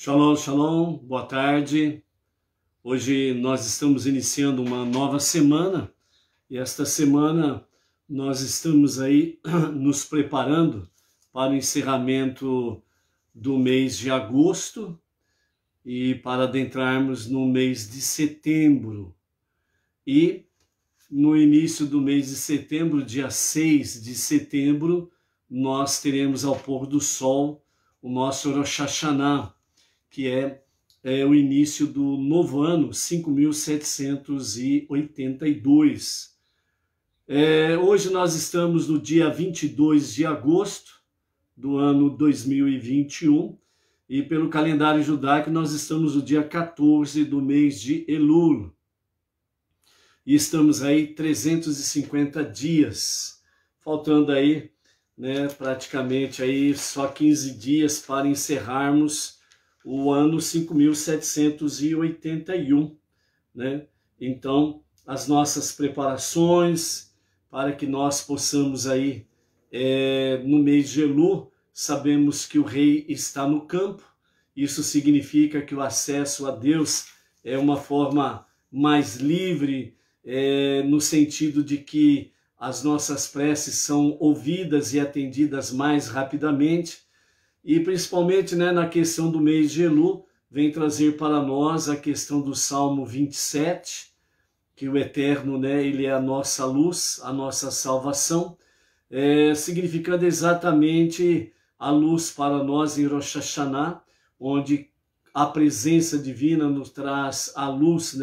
Shalom, shalom, boa tarde. Hoje nós estamos iniciando uma nova semana e esta semana nós estamos aí nos preparando para o encerramento do mês de agosto e para adentrarmos no mês de setembro. E no início do mês de setembro, dia 6 de setembro, nós teremos ao pôr do sol o nosso Rosh Hashanah, que é o início do novo ano, 5.782. Hoje nós estamos no dia 22 de agosto do ano 2021 e pelo calendário judaico nós estamos no dia 14 do mês de Elul. E estamos aí 350 dias, faltando aí, praticamente aí só 15 dias para encerrarmos o ano 5.781, Então, as nossas preparações para que nós possamos aí, no mês de Elul, sabemos que o rei está no campo. Isso significa que o acesso a Deus é uma forma mais livre, no sentido de que as nossas preces são ouvidas e atendidas mais rapidamente. E principalmente na questão do mês de Elul, vem trazer para nós a questão do Salmo 27, que o Eterno, ele é a nossa luz, a nossa salvação, significando exatamente a luz para nós em Rosh Hashanah, onde a presença divina nos traz a luz,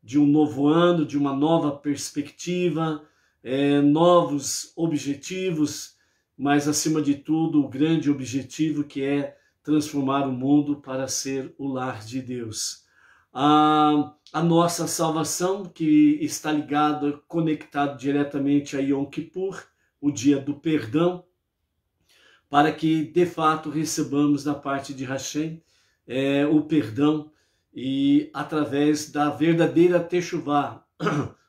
de um novo ano, de uma nova perspectiva, novos objetivos, mas, acima de tudo, o grande objetivo que é transformar o mundo para ser o lar de Deus. A nossa salvação, que está ligada, conectado diretamente a Yom Kippur, o dia do perdão, para que, de fato, recebamos da parte de Hashem o perdão e, através da verdadeira Teshuvah,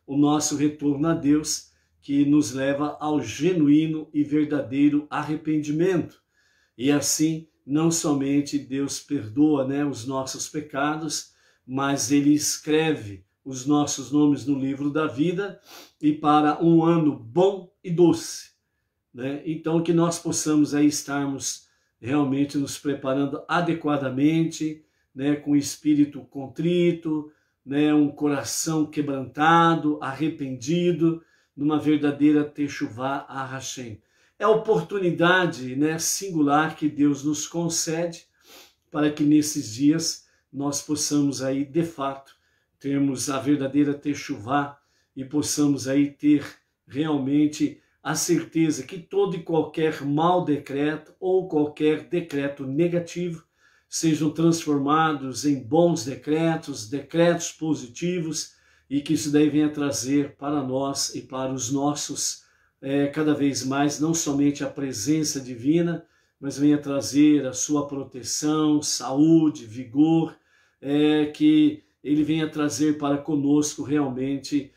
o nosso retorno a Deus, que nos leva ao genuíno e verdadeiro arrependimento. E assim, não somente Deus perdoa os nossos pecados, mas Ele escreve os nossos nomes no livro da vida e para um ano bom e doce. Então, que nós possamos aí estarmos realmente nos preparando adequadamente, com o espírito contrito, um coração quebrantado, arrependido, numa verdadeira Teshuvah a Hashem. É a oportunidade singular que Deus nos concede para que nesses dias nós possamos aí, de fato, termos a verdadeira Teshuvah e possamos aí ter realmente a certeza que todo e qualquer mau decreto ou qualquer decreto negativo sejam transformados em bons decretos, decretos positivos, e que isso daí venha trazer para nós e para os nossos, cada vez mais, não somente a presença divina, mas venha trazer a sua proteção, saúde, vigor, que Ele venha trazer para conosco realmente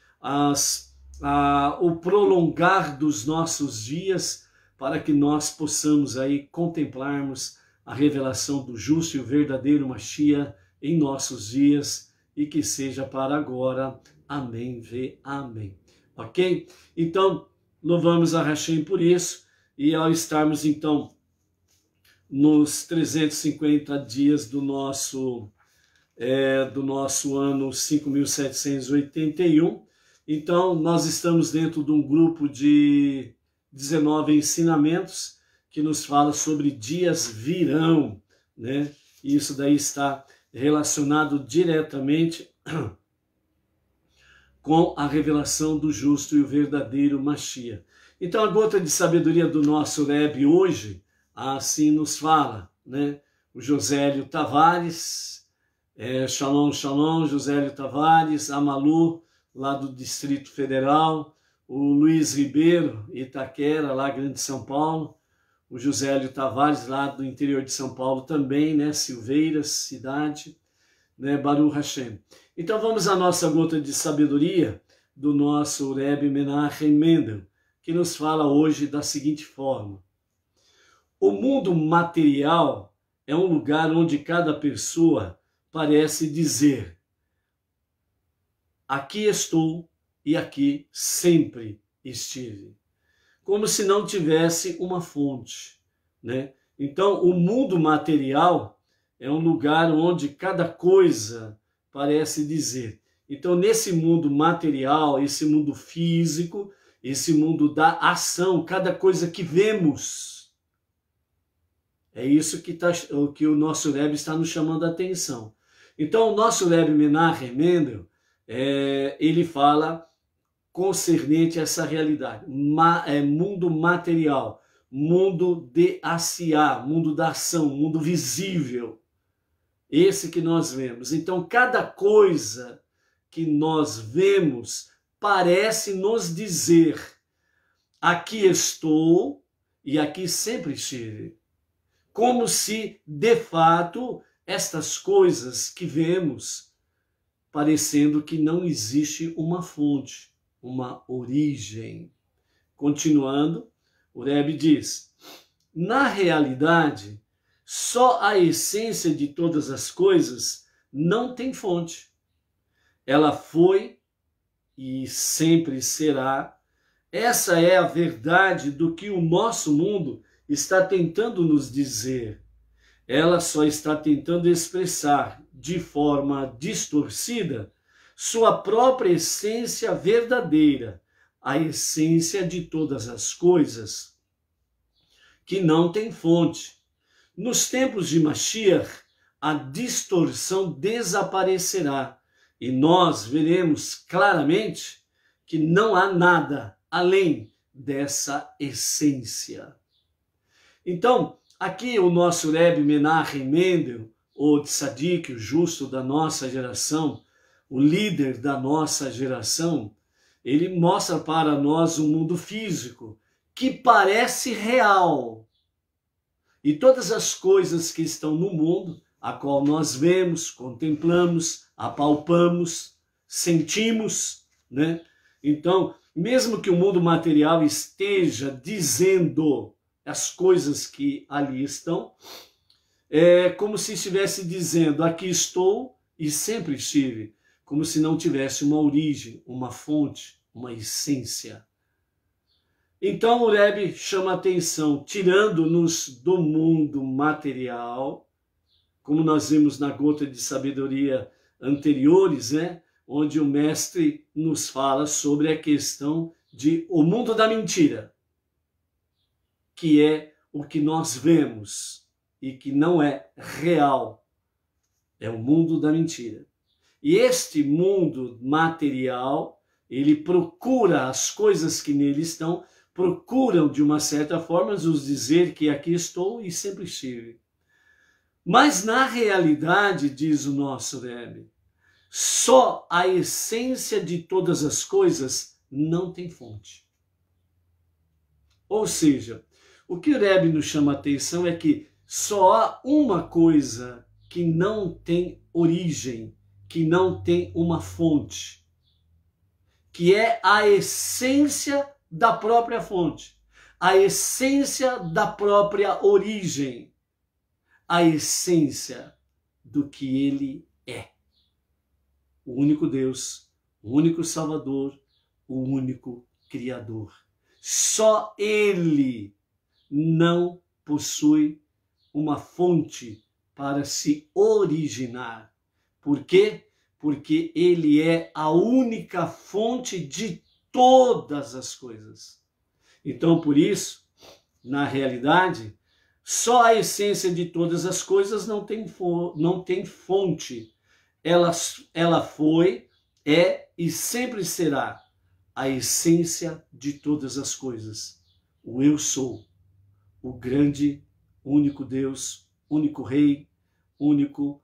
o prolongar dos nossos dias, para que nós possamos aí contemplarmos a revelação do justo e o verdadeiro Mashiach em nossos dias, e que seja para agora. Amém, amém. Ok? Então, louvamos a Hashem por isso, e ao estarmos então nos 350 dias do nosso ano 5.781, então nós estamos dentro de um grupo de 19 ensinamentos que nos fala sobre dias virão, e isso daí está relacionado diretamente com a revelação do justo e o verdadeiro Mashiach. Então a gota de sabedoria do nosso Rebbe hoje, assim nos fala, o Josélio Tavares, Shalom, Shalom, Josélio Tavares, Amalu, lá do Distrito Federal, o Luiz Ribeiro, Itaquera, lá Grande São Paulo, o Josélio Tavares, lá do interior de São Paulo também, Silveiras, cidade, Baruch Hashem. Então vamos à nossa gota de sabedoria do nosso Rebbe Menachem Mendel, que nos fala hoje da seguinte forma: o mundo material é um lugar onde cada pessoa parece dizer: aqui estou e aqui sempre estive. Como se não tivesse uma fonte, né? Então, o mundo material é um lugar onde cada coisa parece dizer. Então, nesse mundo material, esse mundo físico, esse mundo da ação, cada coisa que vemos, é isso que o nosso Rebbe está nos chamando a atenção. Então, o nosso Rebbe Menachem Mendel, ele fala concernente a essa realidade, mundo material, mundo de Asiá, mundo da ação, mundo visível, esse que nós vemos. Então, cada coisa que nós vemos parece nos dizer: aqui estou e aqui sempre estive. Como se, de fato, estas coisas que vemos, parecendo que não existe uma fonte, uma origem. Continuando, o Rebbe diz: na realidade, só a essência de todas as coisas não tem fonte. Ela foi e sempre será. Essa é a verdade do que o nosso mundo está tentando nos dizer. Ela só está tentando expressar de forma distorcida sua própria essência verdadeira, a essência de todas as coisas, que não tem fonte. Nos tempos de Mashiach, a distorção desaparecerá e nós veremos claramente que não há nada além dessa essência. Então, aqui o nosso Rebbe Menachem Mendel, o tzadik, o justo da nossa geração, o líder da nossa geração, ele mostra para nós um mundo físico que parece real. E todas as coisas que estão no mundo, a qual nós vemos, contemplamos, apalpamos, sentimos, né? Então, mesmo que o mundo material esteja dizendo as coisas que ali estão, é como se estivesse dizendo: aqui estou e sempre estive, como se não tivesse uma origem, uma fonte, uma essência. Então o Rebbe chama a atenção, tirando-nos do mundo material, como nós vimos na gota de sabedoria anteriores, né? Onde o mestre nos fala sobre a questão de o mundo da mentira, que é o que nós vemos e que não é real. É o mundo da mentira. E este mundo material, ele procura as coisas que nele estão, procuram de uma certa forma nos dizer que aqui estou e sempre estive. Mas na realidade, diz o nosso Rebbe, só a essência de todas as coisas não tem fonte. Ou seja, o que o Rebbe nos chama a atenção é que só há uma coisa que não tem origem, que não tem uma fonte, que é a essência da própria fonte, a essência da própria origem, a essência do que ele é. O único Deus, o único Salvador, o único Criador. Só ele não possui uma fonte para se originar. Por quê? Porque ele é a única fonte de todas as coisas. Então, por isso, na realidade, só a essência de todas as coisas não tem fonte. Ela foi, é e sempre será a essência de todas as coisas. O eu sou, o grande, único Deus, único Rei, único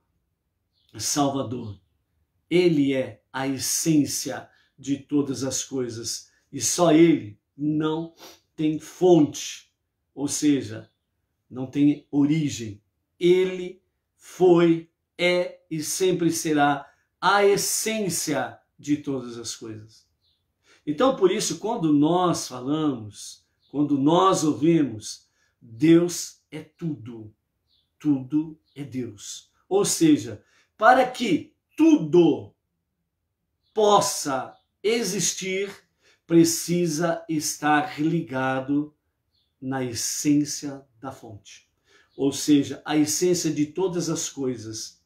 Salvador. Ele é a essência de todas as coisas e só ele não tem fonte, ou seja, não tem origem. Ele foi, é e sempre será a essência de todas as coisas. Então, por isso, quando nós falamos, quando nós ouvimos, Deus é tudo, tudo é Deus. Ou seja, para que tudo possa existir, precisa estar ligado na essência da fonte. Ou seja, a essência de todas as coisas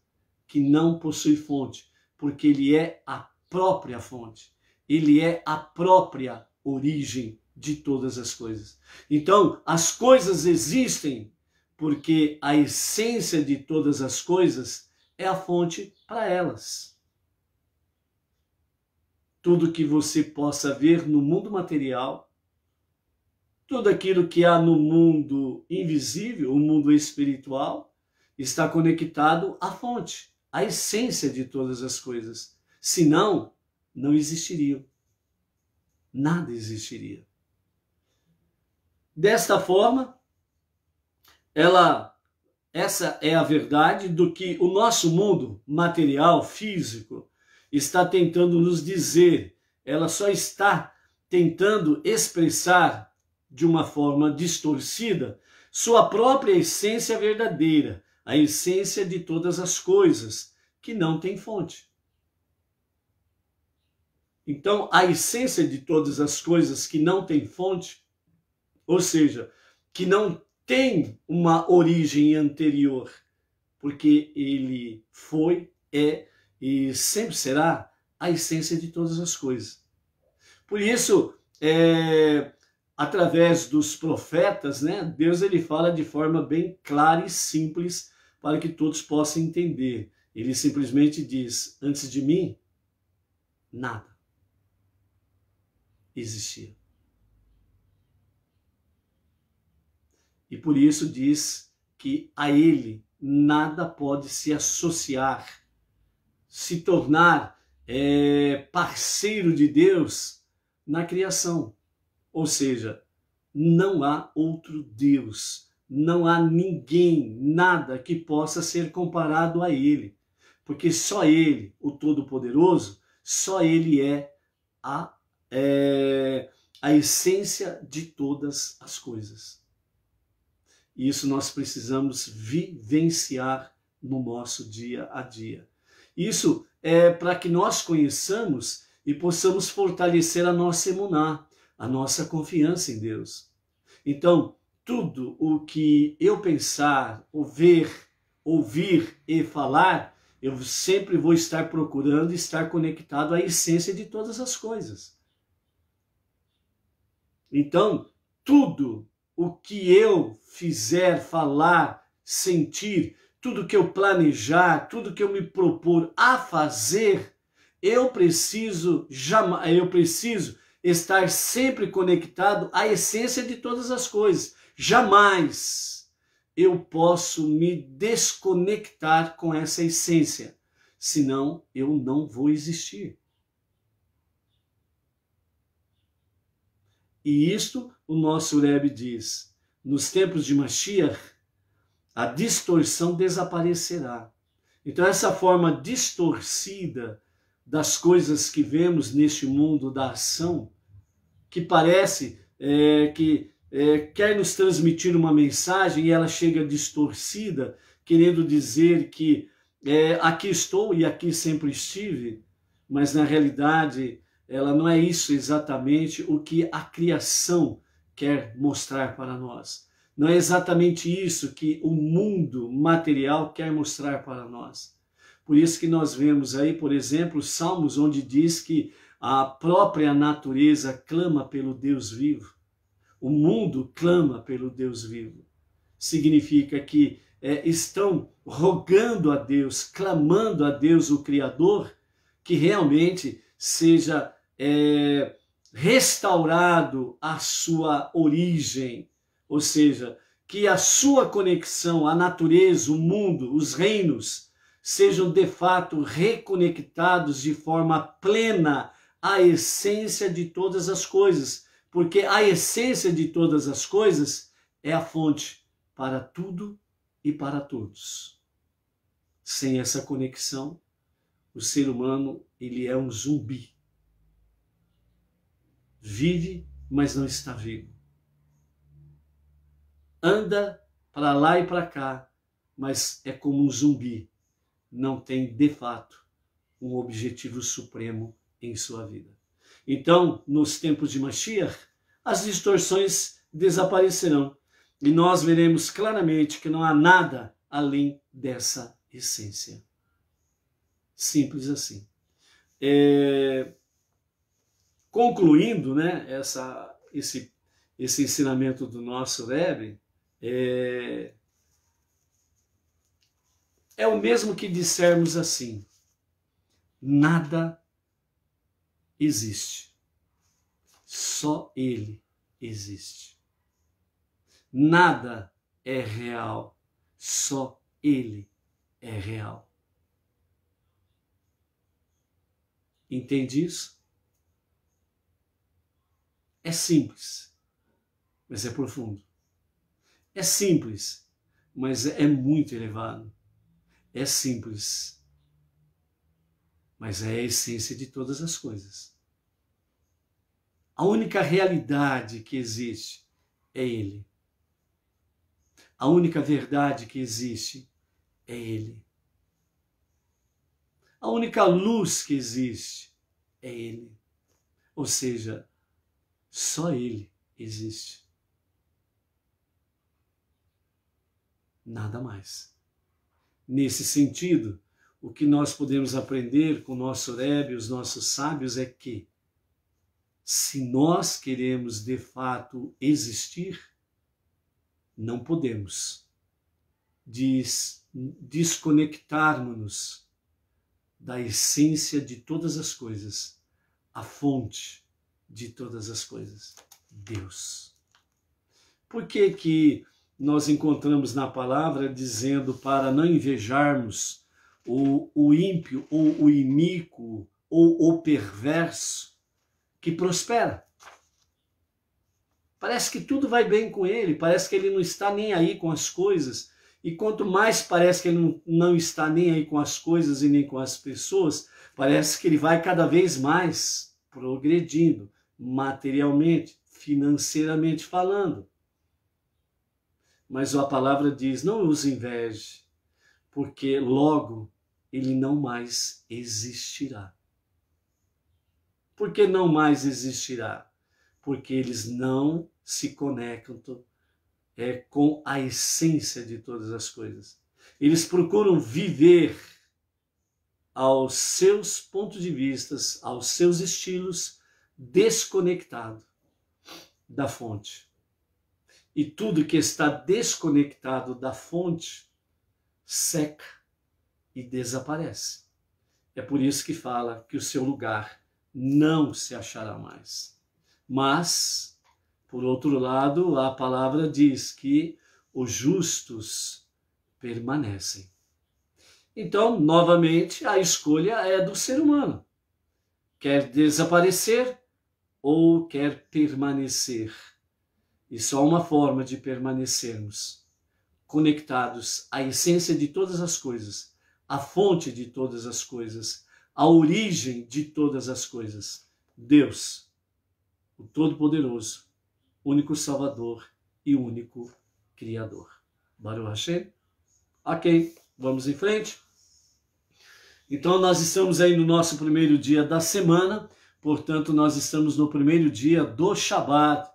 que não possui fonte, porque ele é a própria fonte. Ele é a própria origem de todas as coisas. Então, as coisas existem porque a essência de todas as coisas é a fonte para elas. Tudo que você possa ver no mundo material, tudo aquilo que há no mundo invisível, o mundo espiritual, está conectado à fonte, à essência de todas as coisas. Senão, não existiriam. Nada existiria. Desta forma, essa é a verdade do que o nosso mundo material, físico, está tentando nos dizer. Ela só está tentando expressar de uma forma distorcida sua própria essência verdadeira, a essência de todas as coisas, que não tem fonte. Então, a essência de todas as coisas que não tem fonte, ou seja, que não tem uma origem anterior, porque ele foi, é e sempre será a essência de todas as coisas. Por isso, através dos profetas, né, Deus ele fala de forma bem clara e simples para que todos possam entender. Ele simplesmente diz: antes de mim, nada existia. E por isso diz que a ele nada pode se associar, se tornar parceiro de Deus na criação. Ou seja, não há outro Deus, não há ninguém, nada que possa ser comparado a ele. Porque só ele, o Todo-Poderoso, só ele é a essência de todas as coisas. E isso nós precisamos vivenciar no nosso dia a dia. Isso é para que nós conheçamos e possamos fortalecer a nossa emuná, a nossa confiança em Deus. Então, tudo o que eu pensar, ouvir e falar, eu sempre vou estar procurando estar conectado à essência de todas as coisas. Então, tudo o que eu fizer, falar, sentir, tudo que eu planejar, tudo que eu me propor a fazer, eu preciso estar sempre conectado à essência de todas as coisas. Jamais eu posso me desconectar com essa essência, senão eu não vou existir. E isto o nosso Rebbe diz: nos tempos de Mashiach, a distorção desaparecerá. Então essa forma distorcida das coisas que vemos neste mundo da ação, que parece que quer nos transmitir uma mensagem e ela chega distorcida, querendo dizer que aqui estou e aqui sempre estive, mas na realidade ela não é isso exatamente o que a criação quer mostrar para nós. Não é exatamente isso que o mundo material quer mostrar para nós. Por isso que nós vemos aí, por exemplo, Salmos onde diz que a própria natureza clama pelo Deus vivo. O mundo clama pelo Deus vivo. Significa que estão rogando a Deus, clamando a Deus, o Criador, que realmente seja restaurado a sua origem, ou seja, que a sua conexão à natureza, o mundo, os reinos, sejam de fato reconectados de forma plena à essência de todas as coisas, porque a essência de todas as coisas é a fonte para tudo e para todos. Sem essa conexão, o ser humano ele é um zumbi. Vive, mas não está vivo. Anda para lá e para cá, mas é como um zumbi, não tem de fato um objetivo supremo em sua vida. Então, nos tempos de Mashiach, as distorções desaparecerão e nós veremos claramente que não há nada além dessa essência. Simples assim. Concluindo, né, esse ensinamento do nosso Rebbe, é o mesmo que dissermos assim: nada existe, só Ele existe. Nada é real, só Ele é real. Entende isso? É simples, mas é profundo. É simples, mas é muito elevado. É simples, mas é a essência de todas as coisas. A única realidade que existe é Ele. A única verdade que existe é Ele. A única luz que existe é Ele. Ou seja, só Ele existe. Nada mais. Nesse sentido, o que nós podemos aprender com o nosso Rebbe e os nossos sábios é que, se nós queremos de fato existir, não podemos desconectarmos-nos da essência de todas as coisas, a fonte de todas as coisas, Deus. Por que nós encontramos na palavra dizendo para não invejarmos o ímpio ou o iníquo ou o perverso que prospera? Parece que tudo vai bem com ele, parece que ele não está nem aí com as coisas. E quanto mais parece que ele não está nem aí com as coisas e nem com as pessoas, parece que ele vai cada vez mais progredindo, materialmente, financeiramente falando. Mas a palavra diz, não os inveje, porque logo ele não mais existirá. Por que não mais existirá? Porque eles não se conectam com a essência de todas as coisas. Eles procuram viver aos seus pontos de vista, aos seus estilos, desconectado da fonte. E tudo que está desconectado da fonte seca e desaparece. É por isso que fala que o seu lugar não se achará mais. Mas, por outro lado, a palavra diz que os justos permanecem. Então, novamente, a escolha é do ser humano. Quer desaparecer ou quer permanecer? E só uma forma de permanecermos conectados à essência de todas as coisas, à fonte de todas as coisas, à origem de todas as coisas. Deus, o Todo-Poderoso, único Salvador e único Criador. Baruch Hashem. Ok, vamos em frente. Então nós estamos aí no nosso primeiro dia da semana, portanto nós estamos no primeiro dia do Shabat.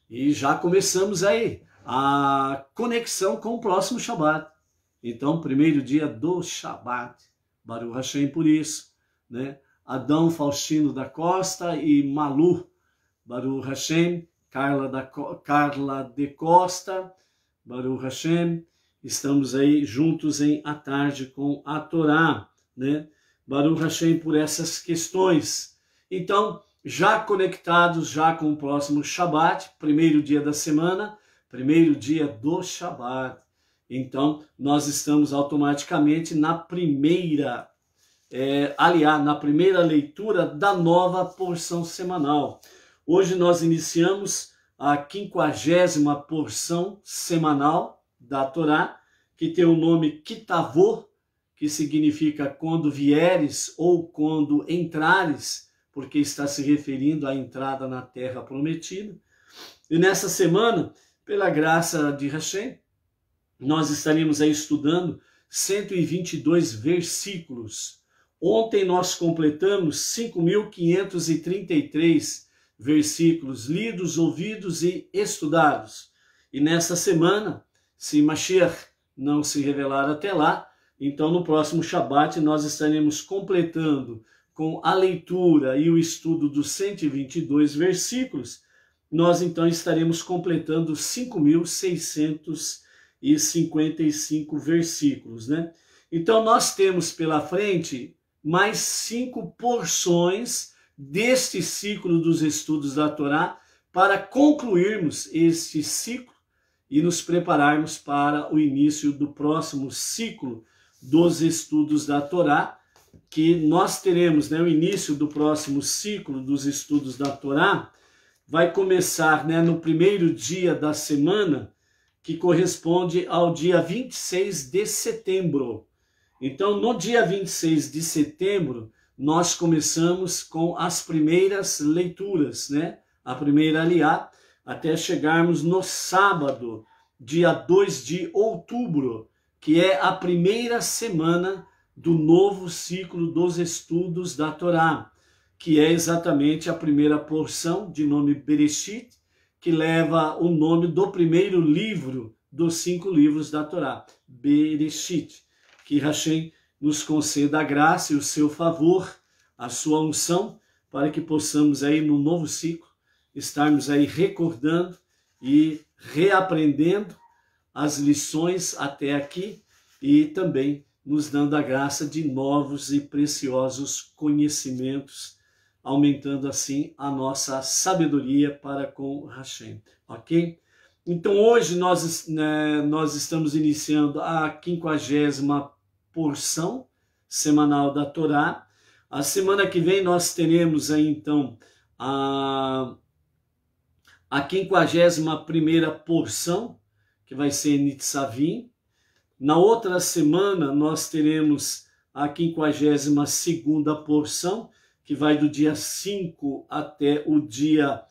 E já começamos aí a conexão com o próximo Shabat. Então, primeiro dia do Shabat. Baruch Hashem por isso, né? Adão Faustino da Costa e Malu. Baruch Hashem. Carla de Costa. Baruch Hashem. Estamos aí juntos em A Tarde com a Torá, né? Baruch Hashem por essas questões. Então, já conectados já com o próximo Shabat, primeiro dia da semana, primeiro dia do Shabat. Então, nós estamos automaticamente na primeira leitura da nova porção semanal. Hoje nós iniciamos a 50ª porção semanal da Torá, que tem o nome Kitavô, que significa quando vieres ou quando entrares, porque está se referindo à entrada na terra prometida. E nessa semana, pela graça de Hashem, nós estaremos aí estudando 122 versículos. Ontem nós completamos 5.533 versículos lidos, ouvidos e estudados. E nessa semana, se Mashiach não se revelar até lá, então no próximo Shabat nós estaremos completando com a leitura e o estudo dos 122 versículos, nós então estaremos completando 5.655 versículos, né? Então nós temos pela frente mais 5 porções deste ciclo dos estudos da Torá para concluirmos este ciclo e nos prepararmos para o início do próximo ciclo dos estudos da Torá, que nós teremos, né, o início do próximo ciclo dos estudos da Torá, vai começar, né, no primeiro dia da semana, que corresponde ao dia 26 de setembro. Então, no dia 26 de setembro, nós começamos com as primeiras leituras, né? A primeira aliá, até chegarmos no sábado, dia 2 de outubro, que é a primeira semana do novo ciclo dos estudos da Torá, que é exatamente a primeira porção de nome Bereshit, que leva o nome do primeiro livro dos 5 livros da Torá, Bereshit. Que Hashem nos conceda a graça e o seu favor, a sua unção, para que possamos aí no novo ciclo estarmos aí recordando e reaprendendo as lições até aqui e também nos dando a graça de novos e preciosos conhecimentos, aumentando assim a nossa sabedoria para com Hashem, ok? Então hoje nós estamos iniciando a 50ª porção semanal da Torá. A semana que vem nós teremos aí então a 51ª porção, que vai ser Nitzavim. Na outra semana nós teremos a 52ª porção, que vai do dia 5 até o dia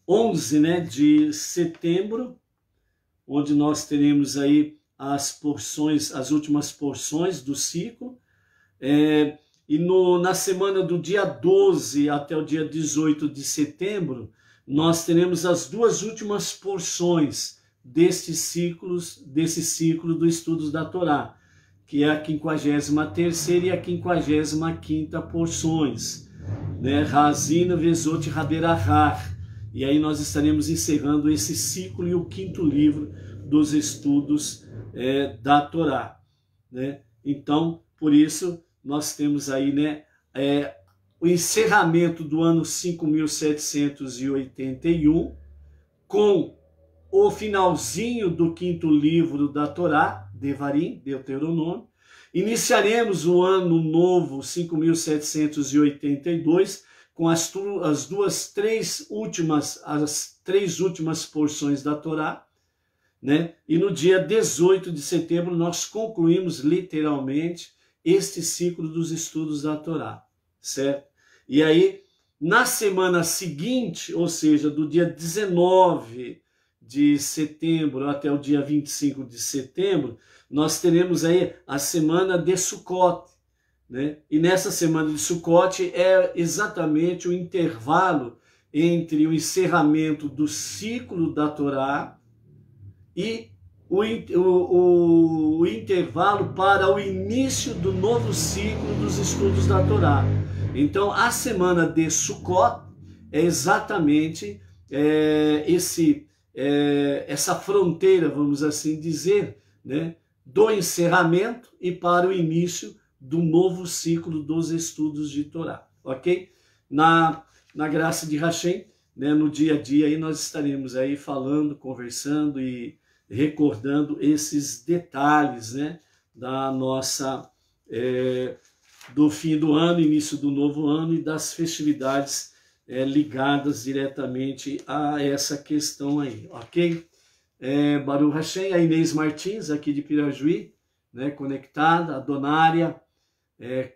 11, né, de setembro, onde nós teremos aí as últimas porções do ciclo. Na semana do dia 12 até o dia 18 de setembro, nós teremos as 2 últimas porções desse ciclo do estudos da Torá, que é a 53ª e a 55ª porções, né? Razina, Vezot e Haberahar. E aí nós estaremos encerrando esse ciclo e o 5º livro dos estudos da Torá, né? Então, por isso, nós temos aí, né, o encerramento do ano 5.781, com o finalzinho do 5º livro da Torá, Devarim, Deuteronômio. Iniciaremos o ano novo 5.782 com as 3 últimas porções da Torá, né? E no dia 18 de setembro nós concluímos literalmente este ciclo dos estudos da Torá, certo? E aí, na semana seguinte, ou seja, do dia 19 de setembro até o dia 25 de setembro, nós teremos aí a semana de Sukkot, né? E nessa semana de Sukkot é exatamente o intervalo entre o encerramento do ciclo da Torá e o intervalo para o início do novo ciclo dos estudos da Torá. Então, a semana de Sukkot é exatamente essa fronteira, vamos assim dizer, né, do encerramento e para o início do novo ciclo dos estudos de Torá, ok? Na graça de Hashem, né, no dia a dia, aí nós estaremos aí falando, conversando e recordando esses detalhes, né, da nossa, do fim do ano, início do novo ano e das festividades ligadas diretamente a essa questão aí, ok? Baruch Hashem, a Inês Martins, aqui de Pirajuí, né, conectada, a Donária,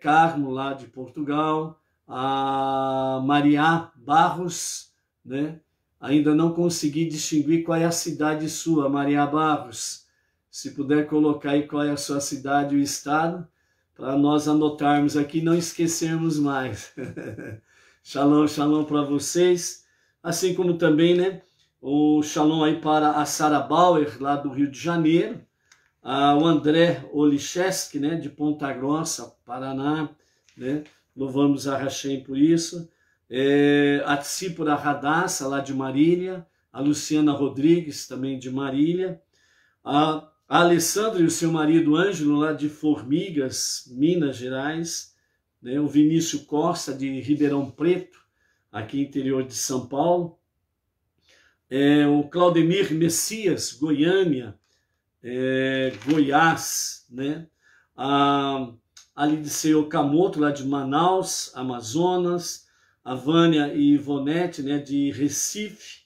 Carmo, lá de Portugal, a Maria Barros, né, ainda não consegui distinguir qual é a cidade sua, Maria Barros. Se puder colocar aí qual é a sua cidade e o estado, para nós anotarmos aqui e não esquecermos mais. Shalom, shalom para vocês. Assim como também, né, o shalom aí para a Sara Bauer, lá do Rio de Janeiro. O André Olicheski, né, de Ponta Grossa, Paraná, né, louvamos a Hashem por isso. A Tsipora Radassa, lá de Marília. A Luciana Rodrigues, também de Marília. A Alessandra e o seu marido Ângelo, lá de Formigas, Minas Gerais. Né, o Vinícius Costa, de Ribeirão Preto, aqui interior de São Paulo. O Claudemir Messias, Goiânia, Goiás, né? A Lidicei Okamoto, lá de Manaus, Amazonas. A Vânia e Ivonete, né, de Recife.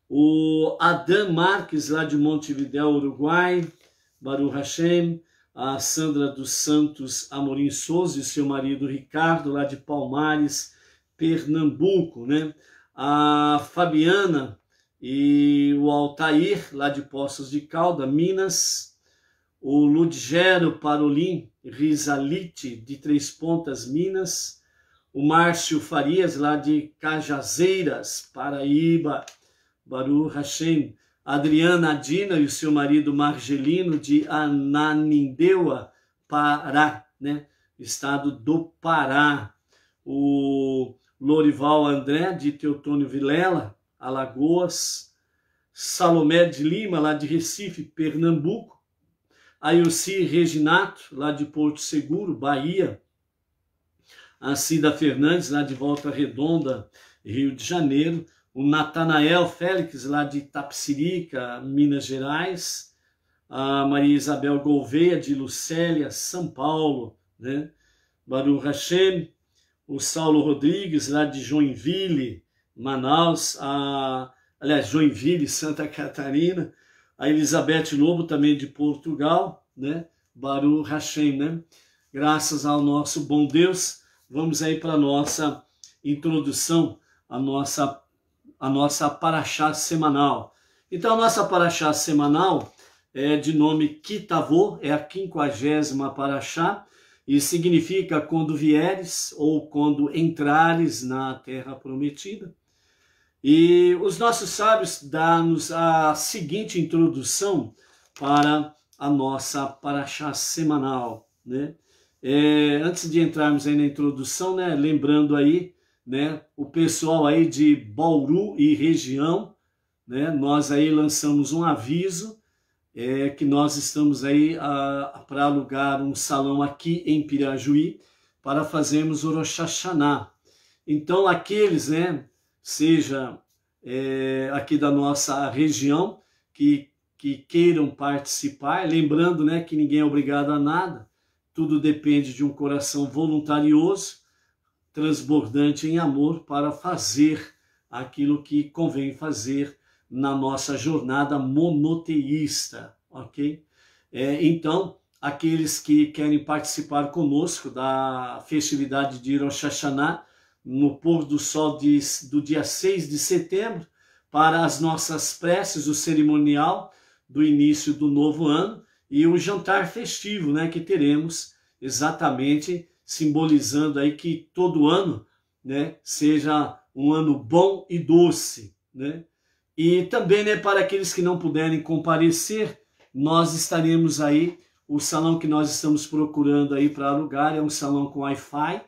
O Adam Marques, lá de Montevidéu, Uruguai, Baruch Hashem. A Sandra dos Santos Amorim Souza e seu marido Ricardo, lá de Palmares, Pernambuco, né? A Fabiana e o Altair, lá de Poços de Calda, Minas. O Ludgero Parolim Rizalite, de Três Pontas, Minas. O Márcio Farias, lá de Cajazeiras, Paraíba, Baruch Hashem. A Adriana Adina e o seu marido Margelino, de Ananindeua, Pará, né? Estado do Pará. O Lorival André, de Teotônio Vilela, Alagoas. Salomé de Lima, lá de Recife, Pernambuco. A Ilci Reginato, lá de Porto Seguro, Bahia. A Cida Fernandes, lá de Volta Redonda, Rio de Janeiro. O Natanael Félix, lá de Itapecerica, Minas Gerais. A Maria Isabel Gouveia, de Lucélia, São Paulo, né? Baruch Hashem. O Saulo Rodrigues, lá de Joinville, Manaus. Aliás, Joinville, Santa Catarina. A Elizabeth Lobo, também de Portugal, né? Baruch Hashem, né? Graças ao nosso bom Deus. Vamos aí para a nossa introdução, a nossa paraxá semanal. Então, a nossa paraxá semanal é de nome Kitavô, é a 50ª paraxá, e significa quando vieres ou quando entrares na terra prometida. E os nossos sábios dão-nos a seguinte introdução para a nossa paraxá semanal, né? Antes de entrarmos aí na introdução, né, lembrando aí, né, o pessoal aí de Bauru e região, né, nós aí lançamos um aviso que nós estamos aí para alugar um salão aqui em Pirajuí para fazermos o Rosh Hashanah. Então aqueles, né, seja aqui da nossa região que queiram participar, lembrando, né, que ninguém é obrigado a nada, tudo depende de um coração voluntarioso, transbordante em amor para fazer aquilo que convém fazer na nossa jornada monoteísta, ok? Então, aqueles que querem participar conosco da festividade de Rosh Hashanah, no pôr do sol do dia 6 de setembro, para as nossas preces, o cerimonial do início do novo ano e o jantar festivo, né, que teremos exatamente simbolizando aí que todo ano, né, seja um ano bom e doce, né? E também, né, para aqueles que não puderem comparecer, nós estaremos aí, o salão que nós estamos procurando aí para alugar é um salão com Wi-Fi,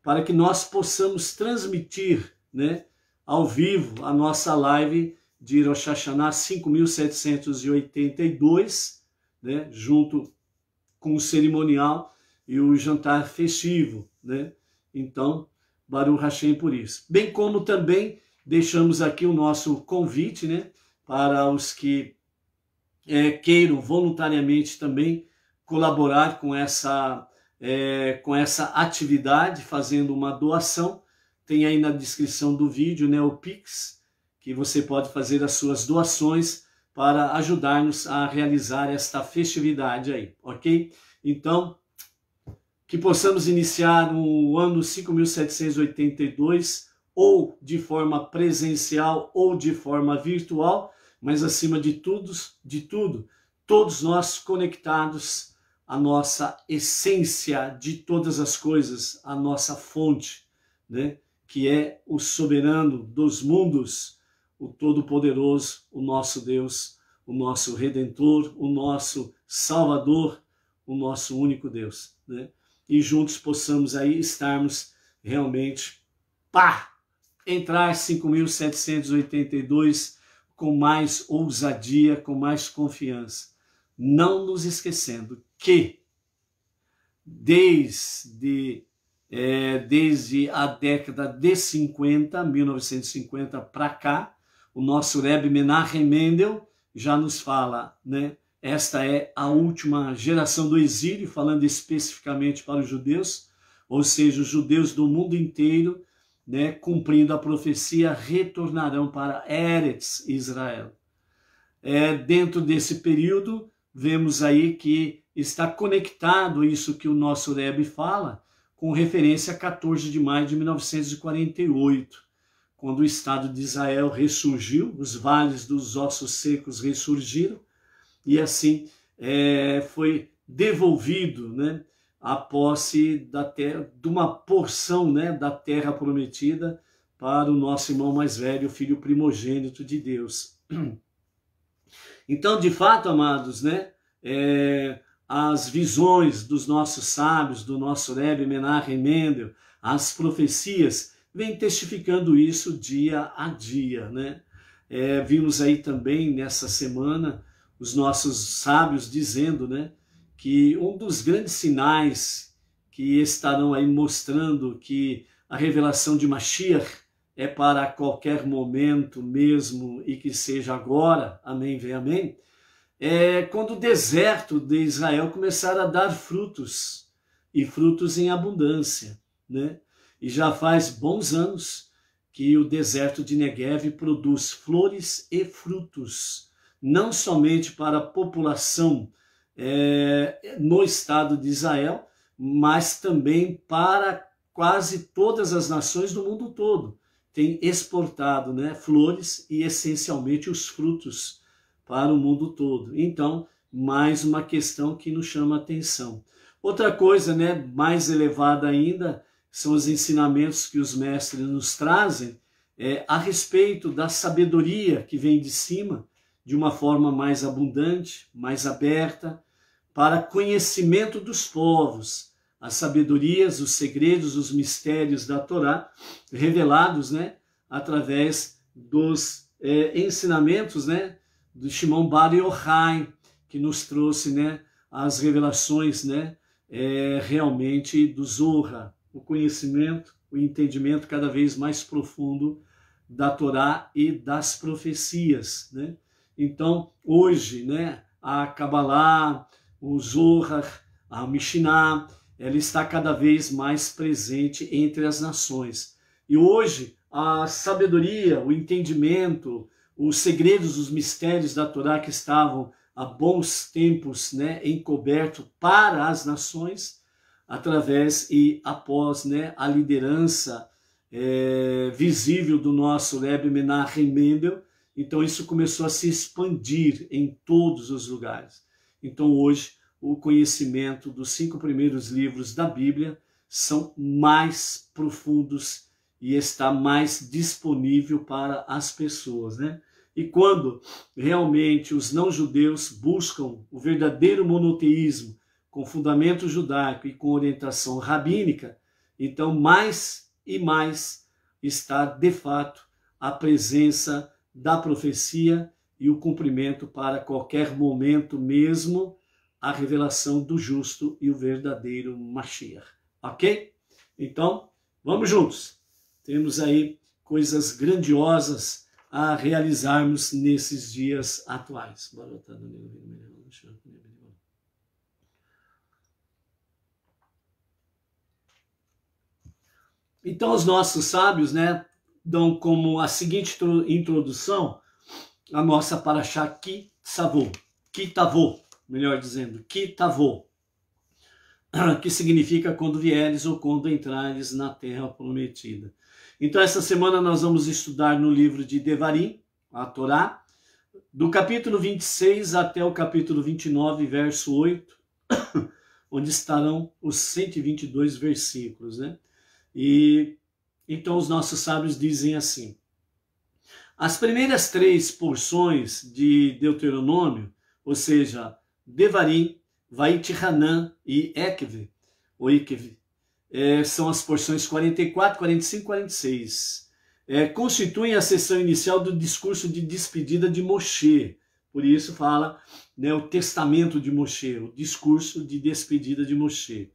para que nós possamos transmitir, né, ao vivo a nossa live de Rosh Hashanah 5782, né, junto com o cerimonial e o jantar festivo, né? Então, Baruch Hashem por isso. Bem como também deixamos aqui o nosso convite, né, para os que queiram voluntariamente também colaborar com essa atividade, fazendo uma doação. Tem aí na descrição do vídeo, né, o Pix, que você pode fazer as suas doações para ajudar-nos a realizar esta festividade aí, ok? Então, que possamos iniciar o ano 5782 ou de forma presencial ou de forma virtual, mas acima de tudo, todos nós conectados à nossa essência de todas as coisas, à nossa fonte, né? Que é o soberano dos mundos, o Todo-Poderoso, o nosso Deus, o nosso Redentor, o nosso Salvador, o nosso único Deus, né? E juntos possamos aí estarmos realmente, entrar 5.782 com mais ousadia, com mais confiança. Não nos esquecendo que desde a década de 50, 1950 para cá, o nosso Rebbe Menachem Mendel já nos fala, né? Esta é a última geração do exílio, falando especificamente para os judeus, ou seja, os judeus do mundo inteiro, né, cumprindo a profecia, retornarão para Eretz Israel. Dentro desse período, vemos aí que está conectado isso que o nosso Rebbe fala, com referência a 14 de maio de 1948, quando o Estado de Israel ressurgiu, os vales dos ossos secos ressurgiram, e assim foi devolvido, né, a posse da terra, de uma porção, né, da terra prometida para o nosso irmão mais velho, o filho primogênito de Deus. Então, de fato, amados, né, as visões dos nossos sábios, do nosso Rebbe Menachem Mendel, as profecias, vêm testificando isso dia a dia, né? Vimos aí também nessa semana os nossos sábios dizendo, né, que um dos grandes sinais que estarão aí mostrando que a revelação de Mashiach é para qualquer momento mesmo e que seja agora, amém, vem amém, quando o deserto de Israel começar a dar frutos, e frutos em abundância, né? E já faz bons anos que o deserto de Negev produz flores e frutos, não somente para a população no estado de Israel, mas também para quase todas as nações do mundo todo. Tem exportado, né, flores e essencialmente os frutos para o mundo todo. Então, mais uma questão que nos chama a atenção. Outra coisa, né, mais elevada ainda, são os ensinamentos que os mestres nos trazem a respeito da sabedoria que vem de cima, de uma forma mais abundante, mais aberta, para conhecimento dos povos, as sabedorias, os segredos, os mistérios da Torá, revelados, né, através dos ensinamentos, né, do Shimon Bar Yochai, que nos trouxe, né, as revelações, né, realmente do Zohar, o conhecimento, o entendimento cada vez mais profundo da Torá e das profecias, né? Então, hoje, né, a Kabbalah, o Zohar, a Mishnah, ela está cada vez mais presente entre as nações. E hoje, a sabedoria, o entendimento, os segredos, os mistérios da Torá que estavam há bons tempos, né, encoberto para as nações, através e após, né, a liderança visível do nosso Rebbe Menachem Mendel. Então isso começou a se expandir em todos os lugares. Então hoje o conhecimento dos 5 primeiros livros da Bíblia são mais profundos e está mais disponível para as pessoas, né? E quando realmente os não-judeus buscam o verdadeiro monoteísmo com fundamento judaico e com orientação rabínica, então mais e mais está de fato a presença da profecia e o cumprimento para qualquer momento mesmo, a revelação do justo e o verdadeiro Mashiach. Ok? Então, vamos juntos. Temos aí coisas grandiosas a realizarmos nesses dias atuais. Então, os nossos sábios, né, dão como a seguinte introdução a nossa Parashá Ki Tavô, melhor dizendo, Ki Tavô. que significa quando vieres ou quando entrares na terra prometida. Então essa semana nós vamos estudar no livro de Devarim, a Torá, do capítulo 26 até o capítulo 29, verso 8, onde estarão os 122 versículos, né? E então os nossos sábios dizem assim: as primeiras 3 porções de Deuteronômio, ou seja, Devarim, Vaitihanan e Ekve, são as porções 44, 45 e 46. Constituem a seção inicial do discurso de despedida de Moshe. Por isso fala, né, o testamento de Moshe, o discurso de despedida de Moshe.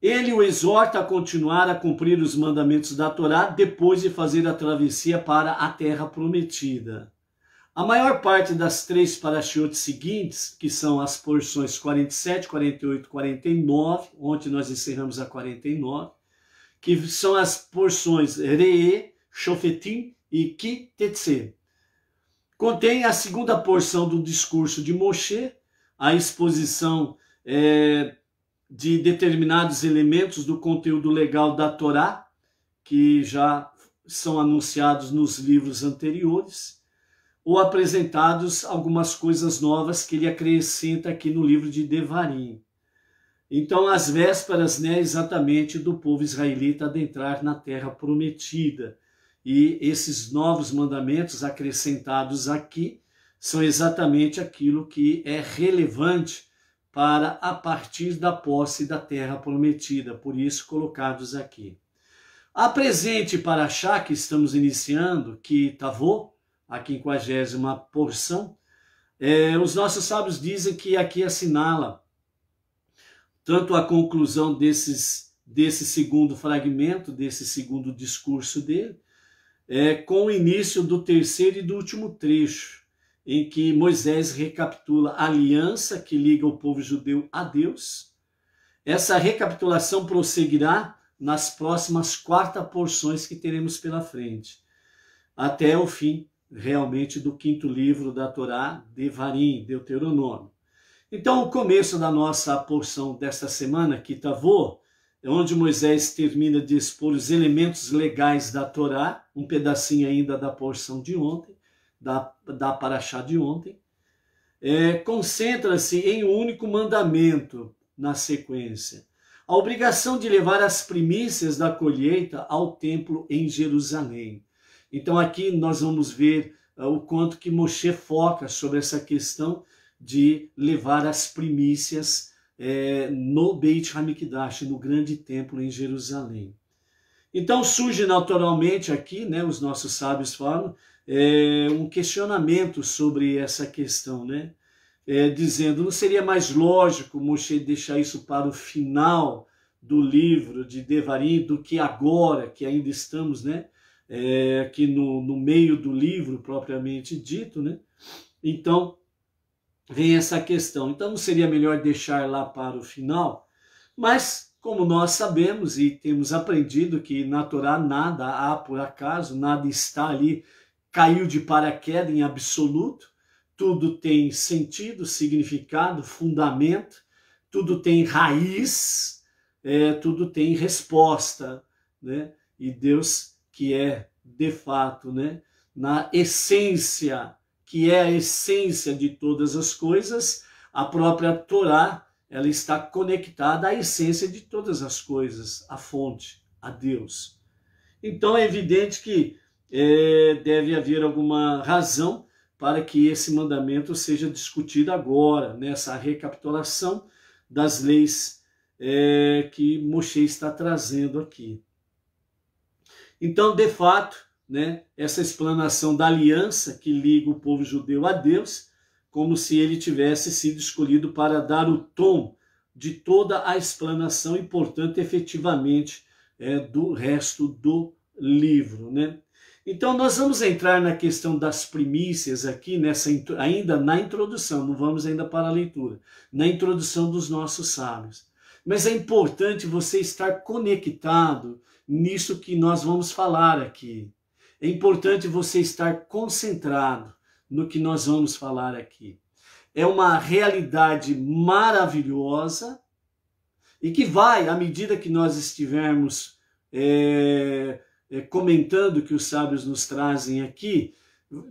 Ele o exorta a continuar a cumprir os mandamentos da Torá depois de fazer a travessia para a terra prometida. A maior parte das 3 parashiot seguintes, que são as porções 47, 48 e 49, ontem nós encerramos a 49, que são as porções Re'e, Shofetim e Ki Tetse. Contém a segunda porção do discurso de Moshe, a exposição de determinados elementos do conteúdo legal da Torá, que já são anunciados nos livros anteriores, ou apresentados algumas coisas novas que ele acrescenta aqui no livro de Devarim. Então, as vésperas, né, exatamente do povo israelita adentrar na terra prometida. E esses novos mandamentos acrescentados aqui são exatamente aquilo que é relevante para a partir da posse da terra prometida, por isso colocados aqui. A presente paraxá que estamos iniciando, que Tavô, a 50ª porção, os nossos sábios dizem que aqui assinala tanto a conclusão desse segundo fragmento, desse segundo discurso dele, com o início do terceiro e do último trecho, em que Moisés recapitula a aliança que liga o povo judeu a Deus. Essa recapitulação prosseguirá nas próximas 4 porções que teremos pela frente, até o fim realmente do 5º livro da Torá, Devarim, Deuteronômio. Então, o começo da nossa porção desta semana, que Tavô, é onde Moisés termina de expor os elementos legais da Torá, um pedacinho ainda da porção de ontem, da paraxá de ontem, concentra-se em um único mandamento na sequência: a obrigação de levar as primícias da colheita ao templo em Jerusalém. Então aqui nós vamos ver o quanto que Moshe foca sobre essa questão de levar as primícias no Beit HaMikdash, no grande templo em Jerusalém. Então surge naturalmente aqui, né, os nossos sábios falam, um questionamento sobre essa questão, né? Dizendo, não seria mais lógico Moshe deixar isso para o final do livro de Devarim do que agora, que ainda estamos, né, aqui no meio do livro propriamente dito, né? Então vem essa questão. Então não seria melhor deixar lá para o final? Mas como nós sabemos e temos aprendido que na Torá nada há por acaso, nada está ali, caiu de paraquedas em absoluto, tudo tem sentido, significado, fundamento, tudo tem raiz, tudo tem resposta, né? E Deus, que é de fato, né, na essência, que é a essência de todas as coisas, a própria Torá, ela está conectada à essência de todas as coisas, à fonte, a Deus. Então é evidente que deve haver alguma razão para que esse mandamento seja discutido agora, nessa recapitulação das leis que Moshe está trazendo aqui. Então, de fato, né, essa explanação da aliança que liga o povo judeu a Deus, como se ele tivesse sido escolhido para dar o tom de toda a explanação e, portanto, efetivamente, do resto do livro, né? Então, nós vamos entrar na questão das primícias aqui, ainda na introdução, não vamos ainda para a leitura, na introdução dos nossos sábios. Mas é importante você estar conectado nisso que nós vamos falar aqui. É importante você estar concentrado no que nós vamos falar aqui. é uma realidade maravilhosa e que vai, à medida que nós estivermos comentando o que os sábios nos trazem aqui,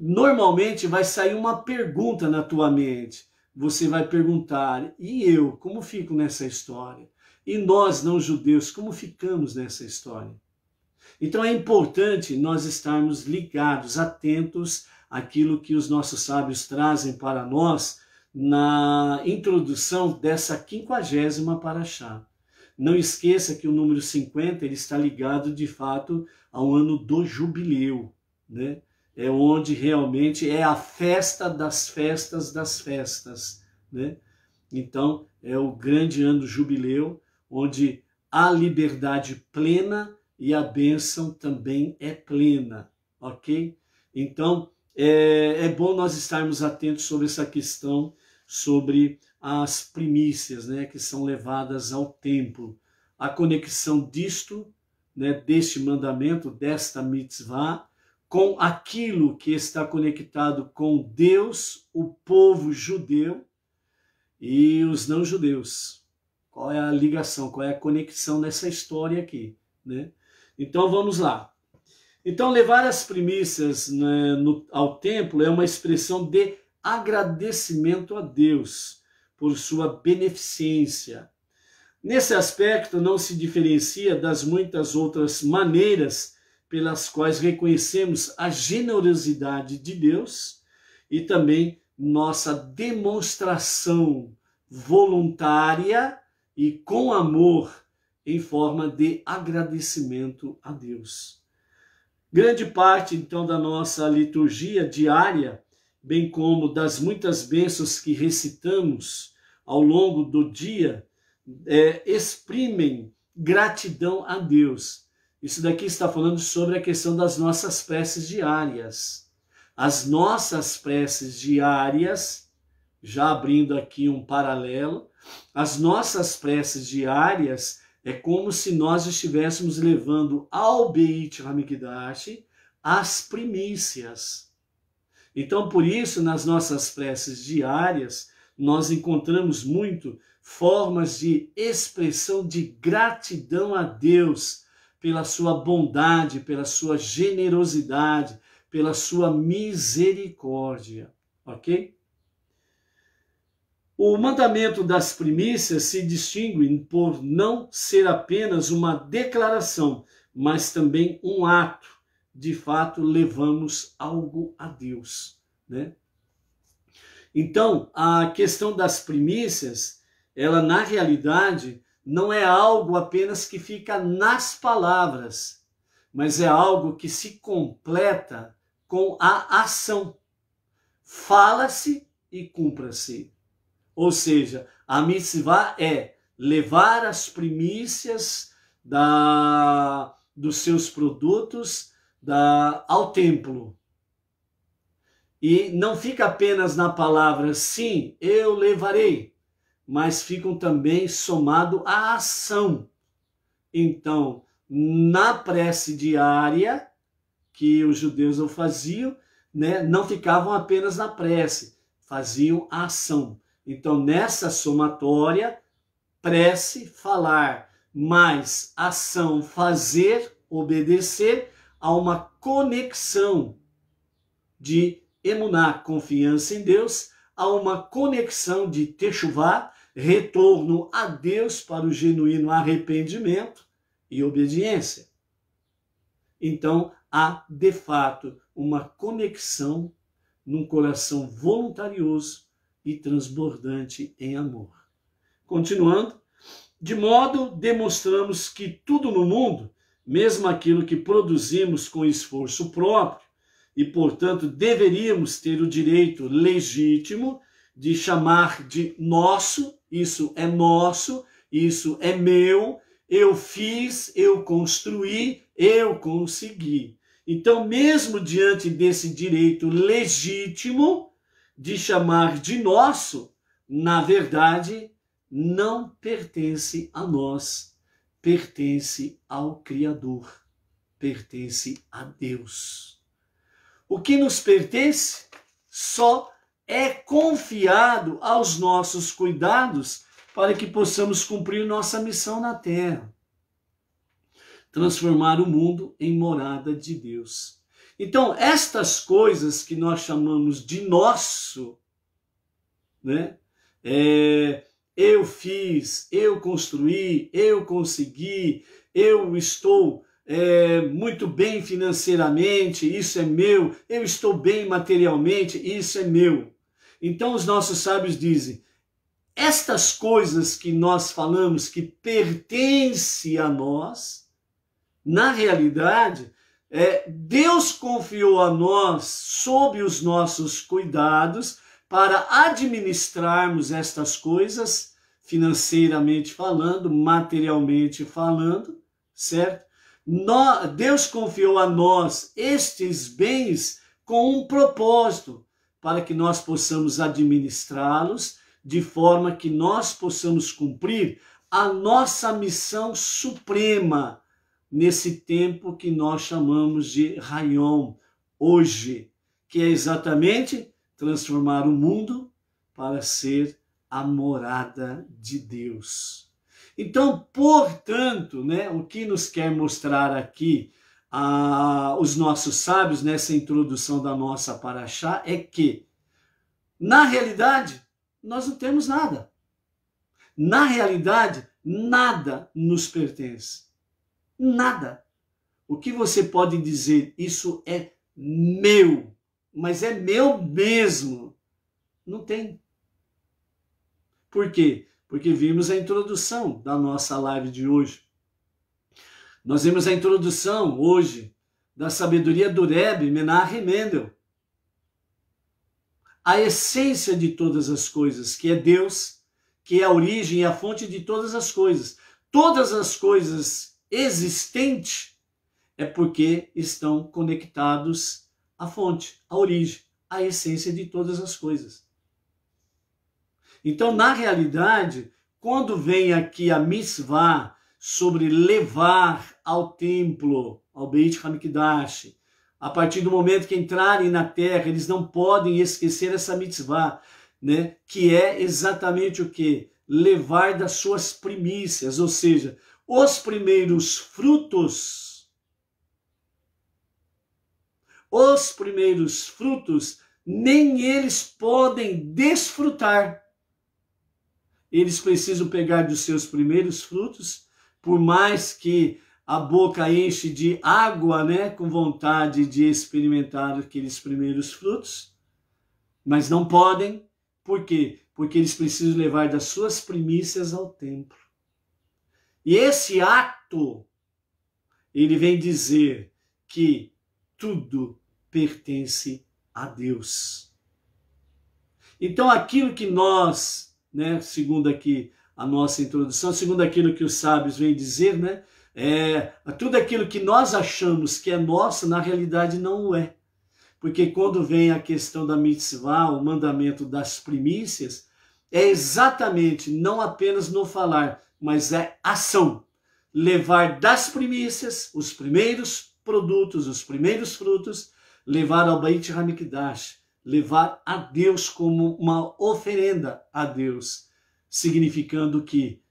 normalmente vai sair uma pergunta na tua mente. Você vai perguntar, e eu, como fico nessa história? E nós, não judeus, como ficamos nessa história? Então é importante nós estarmos ligados, atentos àquilo que os nossos sábios trazem para nós na introdução dessa 50ª paraxá. Não esqueça que o número 50 ele está ligado de fato ao ano do jubileu, né? É onde realmente é a festa das festas, né? Então é o grande ano do jubileu, onde a liberdade plena e a bênção também é plena, ok? Então, é bom nós estarmos atentos sobre essa questão, sobre as primícias, né, que são levadas ao templo. A conexão disto, né, deste mandamento, desta mitzvah, com aquilo que está conectado com Deus, o povo judeu e os não-judeus. Qual é a ligação, qual é a conexão nessa história aqui, né? Então vamos lá. Então levar as primícias, né, ao templo é uma expressão de agradecimento a Deus por sua beneficência. Nesse aspecto não se diferencia das muitas outras maneiras pelas quais reconhecemos a generosidade de Deus e também nossa demonstração voluntária e com amor em forma de agradecimento a Deus. Grande parte, então, da nossa liturgia diária, bem como das muitas bênçãos que recitamos ao longo do dia, exprimem gratidão a Deus. Isso daqui está falando sobre a questão das nossas preces diárias. As nossas preces diárias, já abrindo aqui um paralelo, as nossas preces diárias é como se nós estivéssemos levando ao Beit HaMikdash as primícias. Então, por isso, nas nossas preces diárias, nós encontramos muito formas de expressão de gratidão a Deus pela sua bondade, pela sua generosidade, pela sua misericórdia, ok? O mandamento das primícias se distingue por não ser apenas uma declaração, mas também um ato. De fato, levamos algo a Deus, né? Então, a questão das primícias, ela na realidade não é algo apenas que fica nas palavras, mas é algo que se completa com a ação. Fala-se e cumpra-se. Ou seja, a mitzvah é levar as primícias dos seus produtos ao templo. E não fica apenas na palavra, sim, eu levarei, mas ficam também somado à ação. Então, na prece diária que os judeus o faziam, né, não ficavam apenas na prece, faziam a ação. Então, nessa somatória, prece, falar, mais ação, fazer, obedecer, há uma conexão de emuná, confiança em Deus, há uma conexão de techuvá, retorno a Deus para o genuíno arrependimento e obediência. Então, há, de fato, uma conexão num coração voluntarioso e transbordante em amor. Continuando, de modo demonstramos que tudo no mundo, mesmo aquilo que produzimos com esforço próprio, e portanto deveríamos ter o direito legítimo de chamar de nosso, isso é nosso, isso é meu, eu fiz, eu construí, eu consegui. Então, mesmo diante desse direito legítimo de chamar de nosso, na verdade, não pertence a nós, pertence ao Criador, pertence a Deus. O que nos pertence? Só é confiado aos nossos cuidados para que possamos cumprir nossa missão na terra. Transformar o mundo em morada de Deus. Então, estas coisas que nós chamamos de nosso, né? Eu fiz, eu construí, eu consegui, eu estou muito bem financeiramente, isso é meu, eu estou bem materialmente, isso é meu. Então os nossos sábios dizem, estas coisas que nós falamos que pertencem a nós, na realidade, Deus confiou a nós sob os nossos cuidados para administrarmos estas coisas, financeiramente falando, materialmente falando, certo? Deus confiou a nós estes bens com um propósito, para que nós possamos administrá-los de forma que nós possamos cumprir a nossa missão suprema nesse tempo que nós chamamos de Hayom, hoje, que é exatamente transformar o mundo para ser a morada de Deus. Então, portanto, né, o que nos quer mostrar aqui os nossos sábios nessa introdução da nossa paraxá é que, na realidade, nós não temos nada. Na realidade, nada nos pertence. Nada. O que você pode dizer, isso é meu, mas é meu mesmo? Não tem. Por quê? Porque vimos a introdução da nossa live de hoje. Nós vimos a introdução hoje da sabedoria do Rebbe Menachem Mendel. A essência de todas as coisas, que é Deus, que é a origem e a fonte de todas as coisas. Todas as coisas existentes é porque estão conectados à fonte, à origem, à essência de todas as coisas. Então, na realidade, quando vem aqui a mitzvah sobre levar ao templo, ao Beit HaMikdash, a partir do momento que entrarem na terra, eles não podem esquecer essa mitzvah, né? Que é exatamente o quê? Levar das suas primícias, ou seja, os primeiros frutos. Os primeiros frutos, nem eles podem desfrutar. Eles precisam pegar dos seus primeiros frutos, por mais que a boca enche de água, né, com vontade de experimentar aqueles primeiros frutos, mas não podem. Por quê? Porque eles precisam levar das suas primícias ao templo. E esse ato, ele vem dizer que tudo pertence a Deus. Então aquilo que nós, né, segundo aqui a nossa introdução, segundo aquilo que os sábios vêm dizer, né, tudo aquilo que nós achamos que é nosso, na realidade não o é. Porque quando vem a questão da mitzvah, o mandamento das primícias, é exatamente, não apenas no falar, mas é ação. Levar das primícias, os primeiros produtos, os primeiros frutos, levar ao Beit HaMikdash, levar a Deus como uma oferenda a Deus, significando que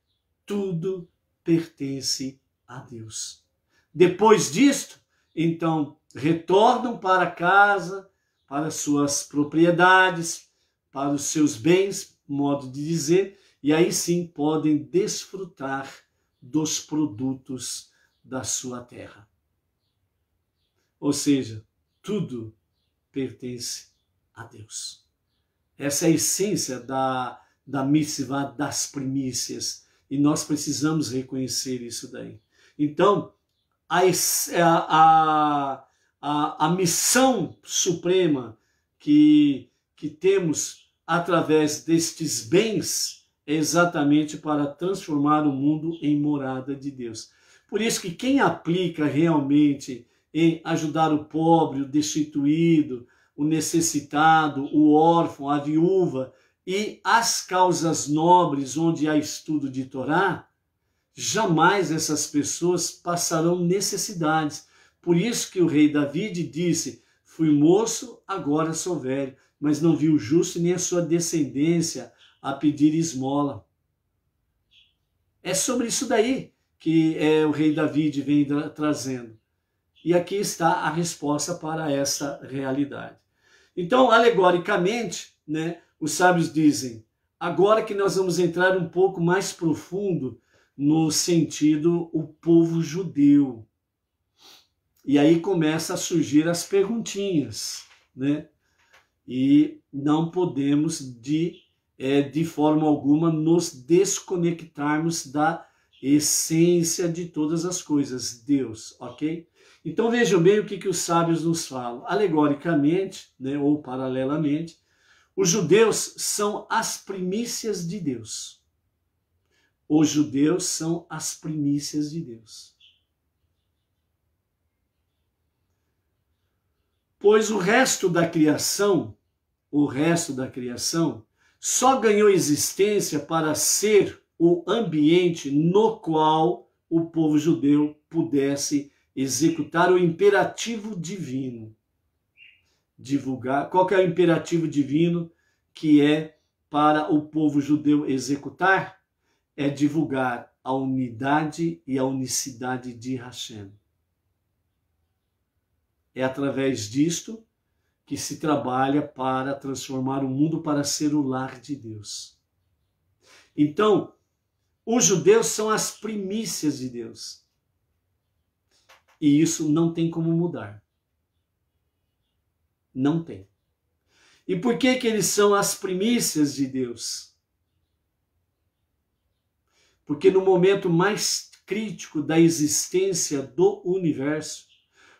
tudo pertence a Deus. Depois disto, então, retornam para casa, para suas propriedades, para os seus bens, modo de dizer, e aí sim podem desfrutar dos produtos da sua terra. Ou seja, tudo pertence a Deus. Essa é a essência da mitzvah das primícias, e nós precisamos reconhecer isso daí. Então, a missão suprema que temos através destes bens é exatamente para transformar o mundo em morada de Deus. Por isso que quem aplica realmente em ajudar o pobre, o destituído, o necessitado, o órfão, a viúva e as causas nobres onde há estudo de Torá, jamais essas pessoas passarão necessidades. Por isso que o rei David disse, Fui moço, agora sou velho, mas não vi o justo nem a sua descendência a pedir esmola. É sobre isso daí que o rei Davi vem trazendo. E aqui está a resposta para essa realidade. Então, alegoricamente, né, os sábios dizem, agora que nós vamos entrar um pouco mais profundo no sentido o povo judeu. E aí começa a surgir as perguntinhas, né? E não podemos de forma alguma nos desconectarmos da essência de todas as coisas, Deus, ok? Então vejam bem o que os sábios nos falam. Alegoricamente, né, ou paralelamente, os judeus são as primícias de Deus. Os judeus são as primícias de Deus. Pois o resto da criação só ganhou existência para ser o ambiente no qual o povo judeu pudesse executar o imperativo divino. Divulgar. Qual que é o imperativo divino que é para o povo judeu executar? É divulgar a unidade e a unicidade de Hashem. É através disto que se trabalha para transformar o mundo para ser o lar de Deus. Então, os judeus são as primícias de Deus. E isso não tem como mudar. Não tem. E por que eles são as primícias de Deus? Porque no momento mais crítico da existência do universo,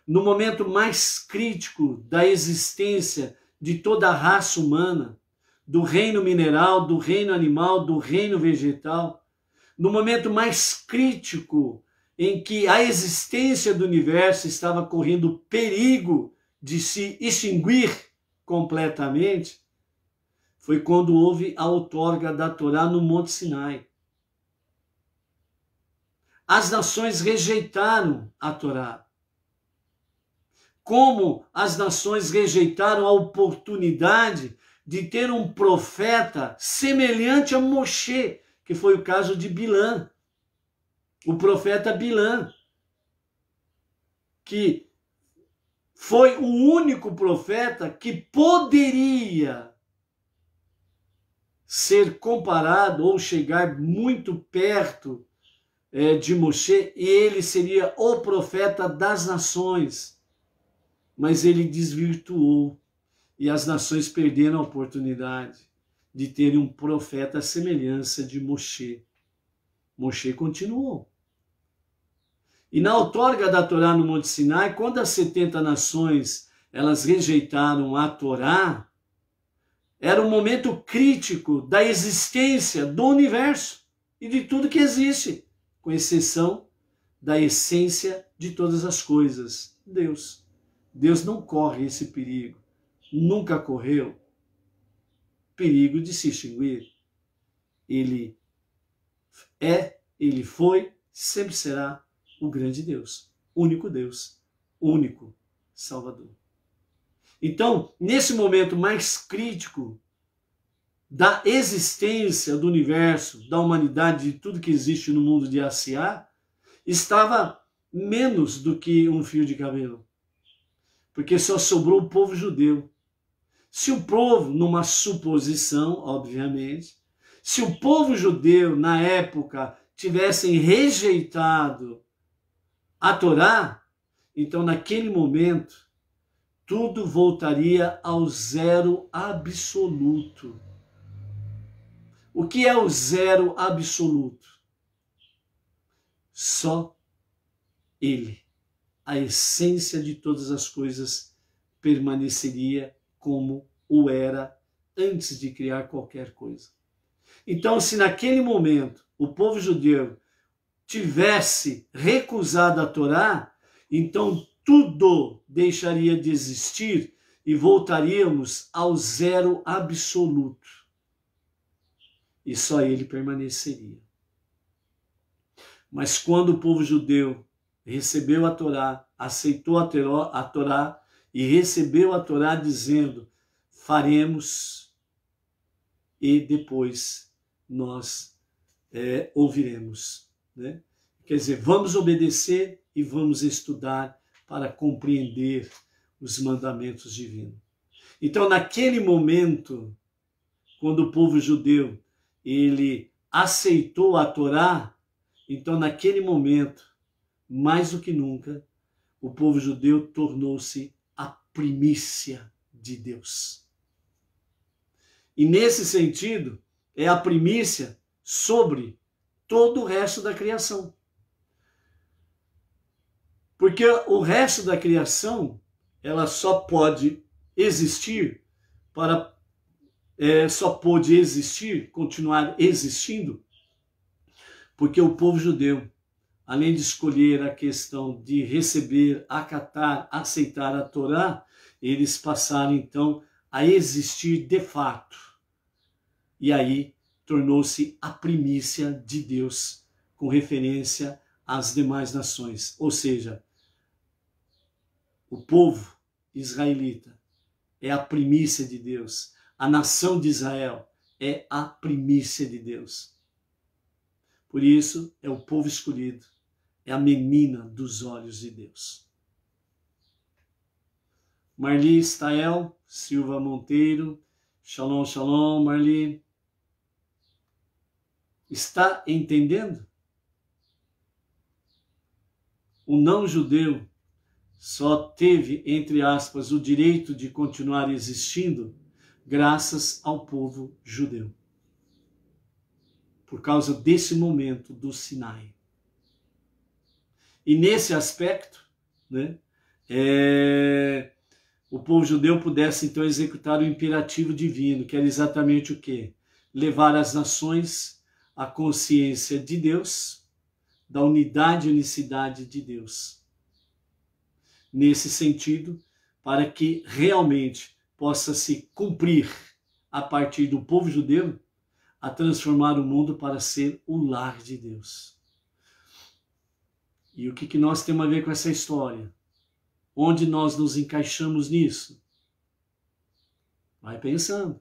no momento mais crítico da existência de toda a raça humana, do reino mineral, do reino animal, do reino vegetal, no momento mais crítico em que a existência do universo estava correndo perigo de se extinguir completamente, foi quando houve a outorga da Torá no Monte Sinai. As nações rejeitaram a Torá. Como as nações rejeitaram a oportunidade de ter um profeta semelhante a Moshe, que foi o caso de Bilã, o profeta Bilã, que foi o único profeta que poderia ser comparado ou chegar muito perto de Moshe, e ele seria o profeta das nações. Mas ele desvirtuou e as nações perderam a oportunidade de terem um profeta à semelhança de Moshe. Moshe continuou. E na outorga da Torá no Monte Sinai, quando as 70 nações elas rejeitaram a Torá, era um momento crítico da existência do universo e de tudo que existe, com exceção da essência de todas as coisas, Deus. Deus não corre esse perigo, nunca correu perigo de se extinguir. Ele é, ele foi, sempre será o grande Deus, único Salvador. Então, nesse momento mais crítico da existência do universo, da humanidade, de tudo que existe no mundo de Asiá, estava menos do que um fio de cabelo. Porque só sobrou o povo judeu. Se o povo, numa suposição, obviamente, se o povo judeu, na época, tivessem rejeitado a Torá, então, naquele momento, tudo voltaria ao zero absoluto. O que é o zero absoluto? Só Ele. A essência de todas as coisas permaneceria como o era antes de criar qualquer coisa. Então, se naquele momento o povo judeu tivesse recusado a Torá, então tudo deixaria de existir e voltaríamos ao zero absoluto. E só ele permaneceria. Mas quando o povo judeu recebeu a Torá, aceitou a Torá, e recebeu a Torá dizendo, faremos e depois nós ouviremos, né? Quer dizer, vamos obedecer e vamos estudar para compreender os mandamentos divinos. Então, naquele momento, quando o povo judeu ele aceitou a Torá, então naquele momento, mais do que nunca, o povo judeu tornou-se a primícia de Deus. E nesse sentido, é a primícia sobre todo o resto da criação. Porque o resto da criação, ela só pode existir continuar existindo, porque o povo judeu, além de escolher a questão de receber, acatar, aceitar a Torá, eles passaram então a existir de fato. E aí tornou-se a primícia de Deus com referência às demais nações. Ou seja, o povo israelita é a primícia de Deus. A nação de Israel é a primícia de Deus. Por isso, é o povo escolhido, é a menina dos olhos de Deus. Marli Stael Silva Monteiro, shalom, shalom, Marli. Está entendendo? O não-judeu só teve, entre aspas, o direito de continuar existindo graças ao povo judeu. Por causa desse momento do Sinai. E nesse aspecto, né, o povo judeu pudesse então executar o imperativo divino, que era exatamente o quê? Levar as nações à consciência de Deus, da unidade e unicidade de Deus. Nesse sentido, para que realmente possa se cumprir a partir do povo judeu, a transformar o mundo para ser o lar de Deus. E o que nós temos a ver com essa história? Onde nós nos encaixamos nisso? Vai pensando.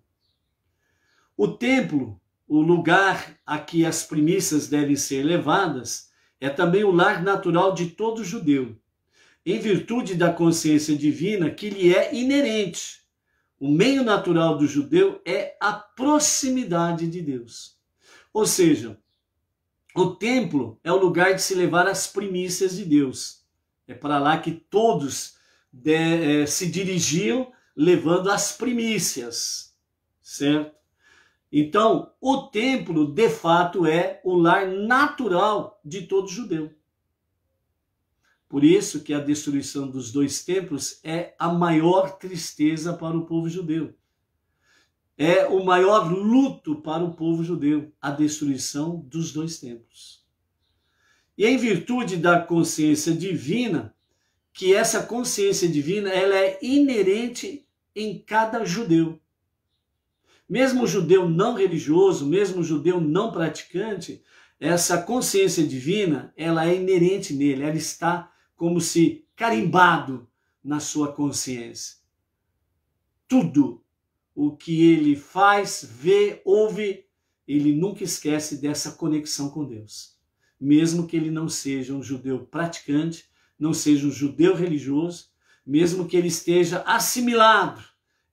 O templo, o lugar a que as primícias devem ser levadas, é também o lar natural de todo judeu, em virtude da consciência divina que lhe é inerente. O meio natural do judeu é a proximidade de Deus. Ou seja, o templo é o lugar de se levar as primícias de Deus. É para lá que todos se dirigiam levando as primícias, certo? Então, o templo, de fato, é o lar natural de todo judeu. Por isso que a destruição dos dois templos é a maior tristeza para o povo judeu. É o maior luto para o povo judeu, a destruição dos dois templos. E em virtude da consciência divina, que essa consciência divina ela é inerente em cada judeu. Mesmo o judeu não religioso, mesmo o judeu não praticante, essa consciência divina ela é inerente nele, ela está como se carimbado na sua consciência. Tudo o que ele faz, vê, ouve, ele nunca esquece dessa conexão com Deus. Mesmo que ele não seja um judeu praticante, não seja um judeu religioso, mesmo que ele esteja assimilado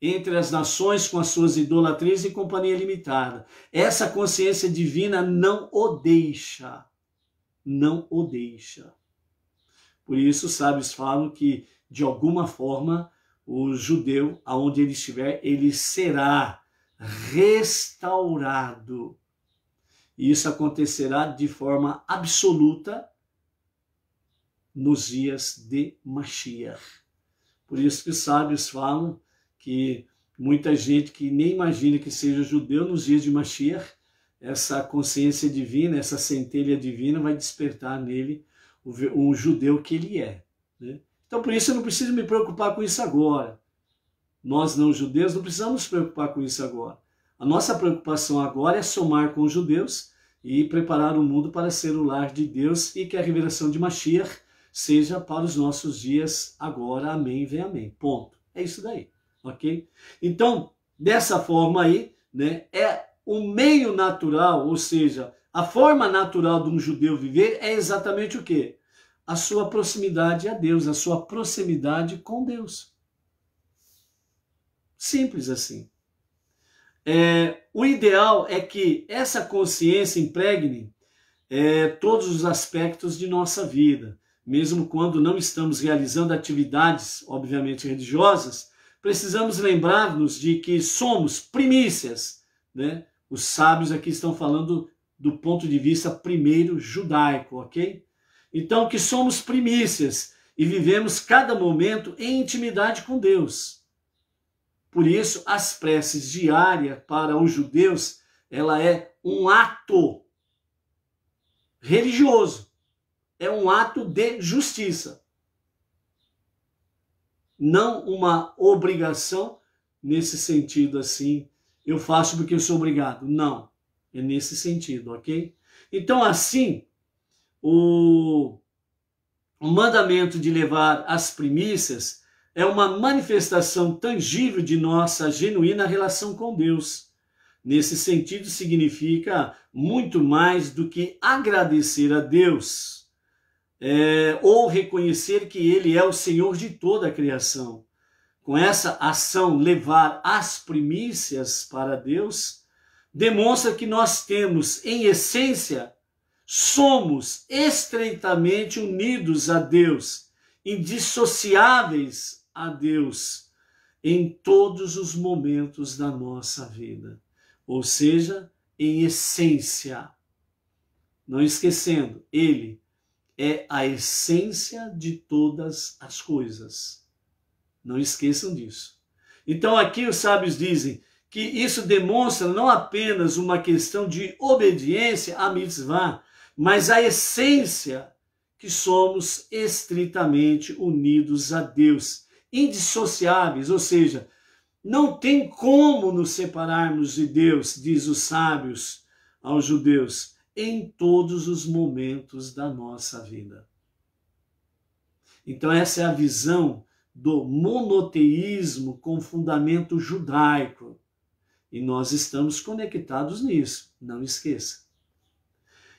entre as nações com as suas idolatrias e companhia limitada. Essa consciência divina não o deixa. Não o deixa. Por isso, os sábios falam que, de alguma forma, o judeu, aonde ele estiver, ele será restaurado. E isso acontecerá de forma absoluta nos dias de Mashiach. Por isso que os sábios falam que muita gente que nem imagina que seja judeu nos dias de Mashiach, essa consciência divina, essa centelha divina vai despertar nele um judeu que ele é, né? Então, por isso eu não preciso me preocupar com isso agora. Nós não judeus não precisamos nos preocupar com isso agora. A nossa preocupação agora é somar com os judeus e preparar o mundo para ser o lar de Deus e que a revelação de Mashiach seja para os nossos dias agora. Amém, vem amém. Ponto. É isso daí, ok? Então, dessa forma aí, né, é o meio natural, ou seja, a forma natural de um judeu viver é exatamente o quê? A sua proximidade a Deus, a sua proximidade com Deus. Simples assim. O ideal é que essa consciência impregne todos os aspectos de nossa vida. Mesmo quando não estamos realizando atividades, obviamente, religiosas, precisamos lembrar-nos de que somos primícias, né? Os sábios aqui estão falando do ponto de vista primeiro judaico, ok? Então, que somos primícias e vivemos cada momento em intimidade com Deus. Por isso, as preces diárias para os judeus, ela é um ato religioso, é um ato de justiça. Não uma obrigação nesse sentido assim, eu faço porque eu sou obrigado. Não, é nesse sentido, ok? Então, assim, o mandamento de levar as primícias é uma manifestação tangível de nossa genuína relação com Deus. Nesse sentido, significa muito mais do que agradecer a Deus, ou reconhecer que Ele é o Senhor de toda a criação. Com essa ação, levar as primícias para Deus, demonstra que nós temos, em essência, somos estreitamente unidos a Deus, indissociáveis a Deus, em todos os momentos da nossa vida. Ou seja, em essência. Não esquecendo, Ele é a essência de todas as coisas. Não esqueçam disso. Então aqui os sábios dizem que isso demonstra não apenas uma questão de obediência à mitzvah, mas a essência que somos estritamente unidos a Deus, indissociáveis, ou seja, não tem como nos separarmos de Deus, diz os sábios aos judeus, em todos os momentos da nossa vida. Então essa é a visão do monoteísmo com fundamento judaico. E nós estamos conectados nisso, não esqueça.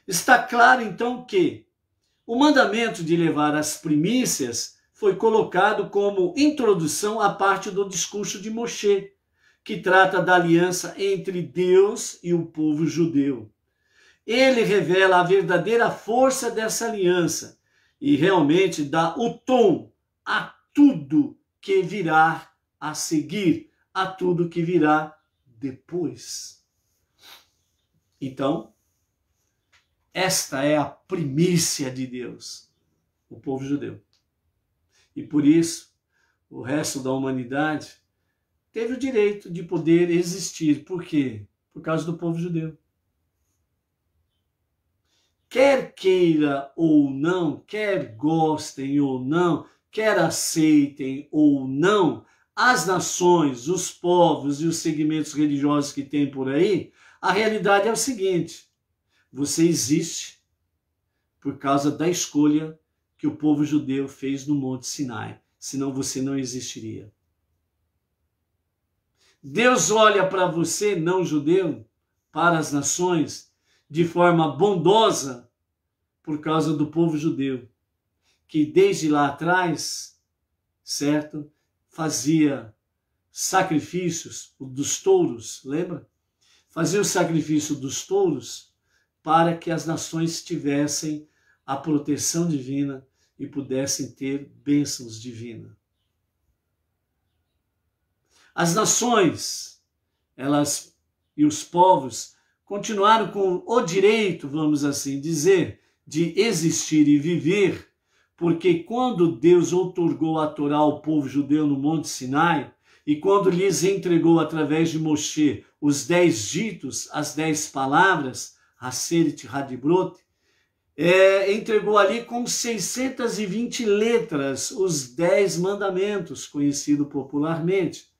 Está claro então que o mandamento de levar as primícias foi colocado como introdução à parte do discurso de Moshe, que trata da aliança entre Deus e o povo judeu. Ele revela a verdadeira força dessa aliança e realmente dá o tom a tudo que virá a seguir, a tudo que virá depois. Então, esta é a primícia de Deus, o povo judeu. E por isso, o resto da humanidade teve o direito de poder existir. Por quê? Por causa do povo judeu. Quer queira ou não, quer gostem ou não, quer aceitem ou não, as nações, os povos e os segmentos religiosos que tem por aí, a realidade é o seguinte: você existe por causa da escolha que o povo judeu fez no Monte Sinai, senão você não existiria. Deus olha para você, não judeu, para as nações, de forma bondosa por causa do povo judeu, que desde lá atrás, certo, fazia sacrifícios dos touros, lembra? Fazia o sacrifício dos touros para que as nações tivessem a proteção divina e pudessem ter bênçãos divinas. As nações, elas e os povos continuaram com o direito, vamos assim dizer, de existir e viver, porque quando Deus outorgou a Torá ao povo judeu no Monte Sinai, e quando lhes entregou através de Moshe os 10 ditos, as 10 palavras, Haseret Hadibrot, entregou ali com 620 letras os 10 mandamentos, conhecido popularmente.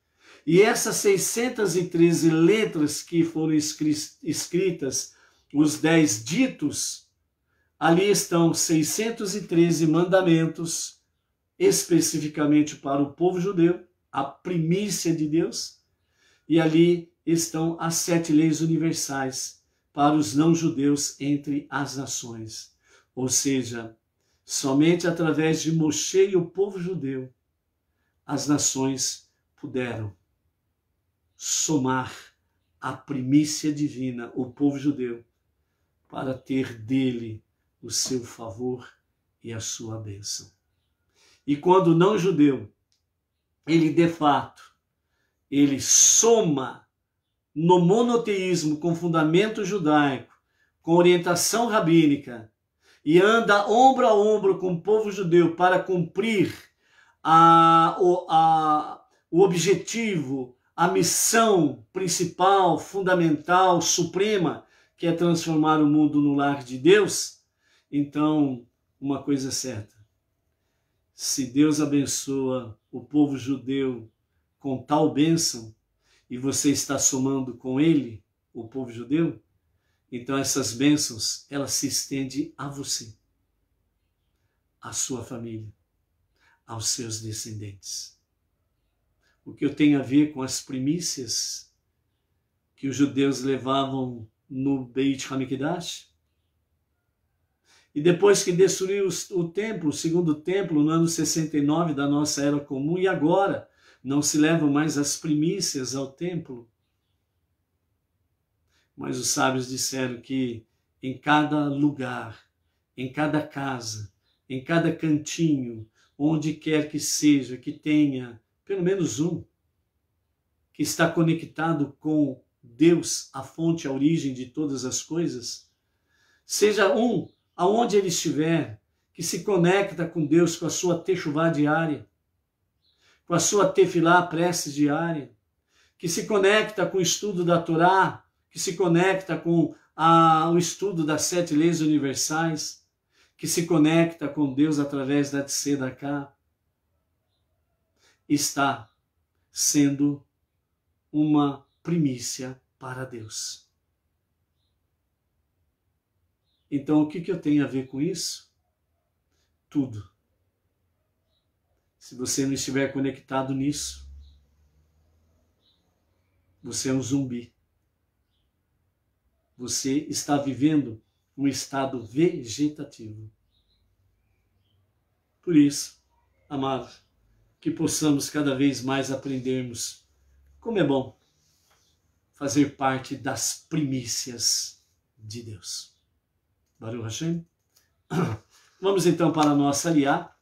E essas 613 letras que foram escritas, os 10 ditos, Ali estão 613 mandamentos, especificamente para o povo judeu, a primícia de Deus, e ali estão as 7 leis universais para os não-judeus entre as nações. Ou seja, somente através de Moshe e o povo judeu, as nações puderam somar a primícia divina, o povo judeu, para ter dele o seu favor e a sua bênção. E quando o não-judeu, ele de fato, ele soma no monoteísmo com fundamento judaico, com orientação rabínica, e anda ombro a ombro com o povo judeu para cumprir o objetivo, a missão principal, fundamental, suprema, que é transformar o mundo no lar de Deus, então, uma coisa é certa, se Deus abençoa o povo judeu com tal bênção, e você está somando com ele, o povo judeu, então essas bênçãos, elas se estendem a você, à sua família, aos seus descendentes. O que eu tenho a ver com as primícias que os judeus levavam no Beit HaMikdash? E depois que destruiu o templo, o segundo templo, no ano 69 da nossa era comum, e agora não se levam mais as primícias ao templo. Mas os sábios disseram que em cada lugar, em cada casa, em cada cantinho, onde quer que seja, que tenha pelo menos um, que está conectado com Deus, a fonte, a origem de todas as coisas, seja um, aonde ele estiver, que se conecta com Deus, com a sua techuvá diária, com a sua tefilá, a prece diária, que se conecta com o estudo da Torá, que se conecta com o estudo das 7 leis universais, que se conecta com Deus através da Tzedakah, está sendo uma primícia para Deus. Então, o que eu tenho a ver com isso? Tudo. Se você não estiver conectado nisso, você é um zumbi. Você está vivendo um estado vegetativo. Por isso, amados, que possamos cada vez mais aprendermos como é bom fazer parte das primícias de Deus. Baruch Hashem. Vamos então para a nossa aliá,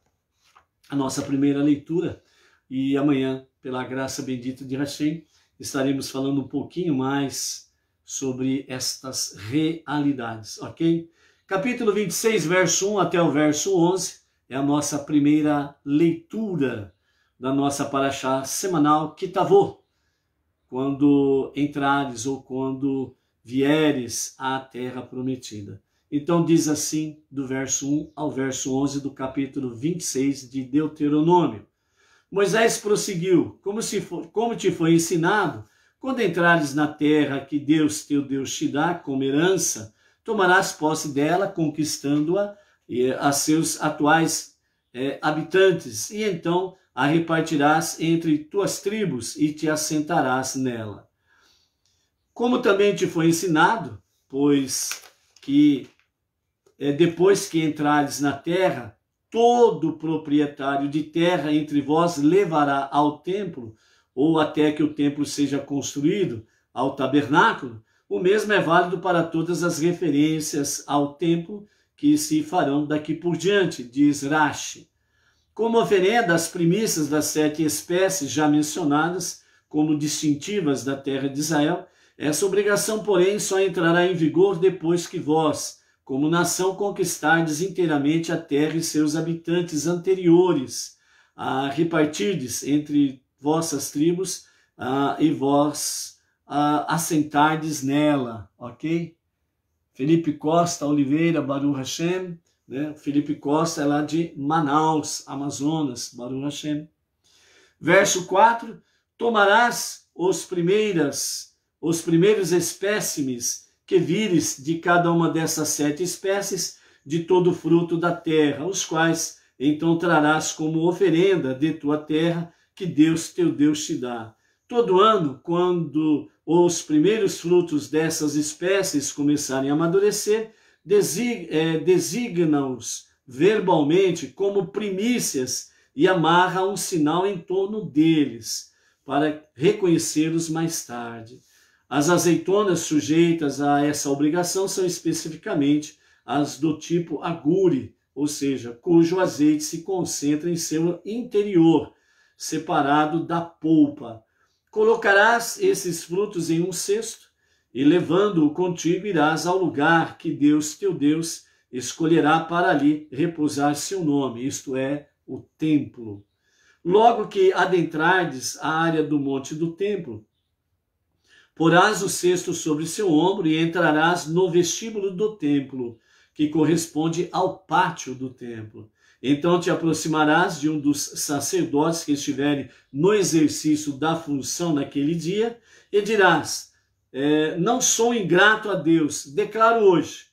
a nossa primeira leitura, e amanhã, pela graça bendita de Hashem, estaremos falando um pouquinho mais sobre estas realidades, ok? Capítulo 26, verso 1 até o verso 11, é a nossa primeira leitura da nossa paraxá semanal Kitavô, quando entrares ou quando vieres à terra prometida. Então diz assim, do verso 1 ao verso 11 do capítulo 26 de Deuteronômio. Moisés prosseguiu, como te foi ensinado, quando entrares na terra que Deus, teu Deus, te dá como herança, tomarás posse dela, conquistando-a a seus atuais habitantes, e então a repartirás entre tuas tribos e te assentarás nela. Como também te foi ensinado, pois que depois que entrares na terra, todo proprietário de terra entre vós levará ao templo, ou até que o templo seja construído, ao tabernáculo. O mesmo é válido para todas as referências ao templo que se farão daqui por diante, diz Rashi. Como oferenda, as primícias das 7 espécies já mencionadas como distintivas da terra de Israel, essa obrigação, porém, só entrará em vigor depois que vós, como nação, conquistardes inteiramente a terra e seus habitantes anteriores, a repartirdes entre vossas tribos e vós assentardes nela, ok? Felipe Costa Oliveira, Baruch Hashem, né? Felipe Costa é lá de Manaus, Amazonas, Baruch Hashem. Verso 4, tomarás os primeiros espécimes que vires de cada uma dessas 7 espécies, de todo o fruto da terra, os quais então trarás como oferenda de tua terra, que Deus teu Deus te dá. Todo ano, quando os primeiros frutos dessas espécies começarem a amadurecer, designa-os verbalmente como primícias e amarra um sinal em torno deles, para reconhecê-los mais tarde. As azeitonas sujeitas a essa obrigação são especificamente as do tipo agure, ou seja, cujo azeite se concentra em seu interior, separado da polpa. Colocarás esses frutos em um cesto e, levando-o contigo, irás ao lugar que Deus, teu Deus, escolherá para ali repousar seu nome, isto é, o templo. Logo que adentrardes a área do monte do templo, porás o cesto sobre seu ombro e entrarás no vestíbulo do templo, que corresponde ao pátio do templo. Então te aproximarás de um dos sacerdotes que estiverem no exercício da função naquele dia e dirás: não sou ingrato a Deus, declaro hoje,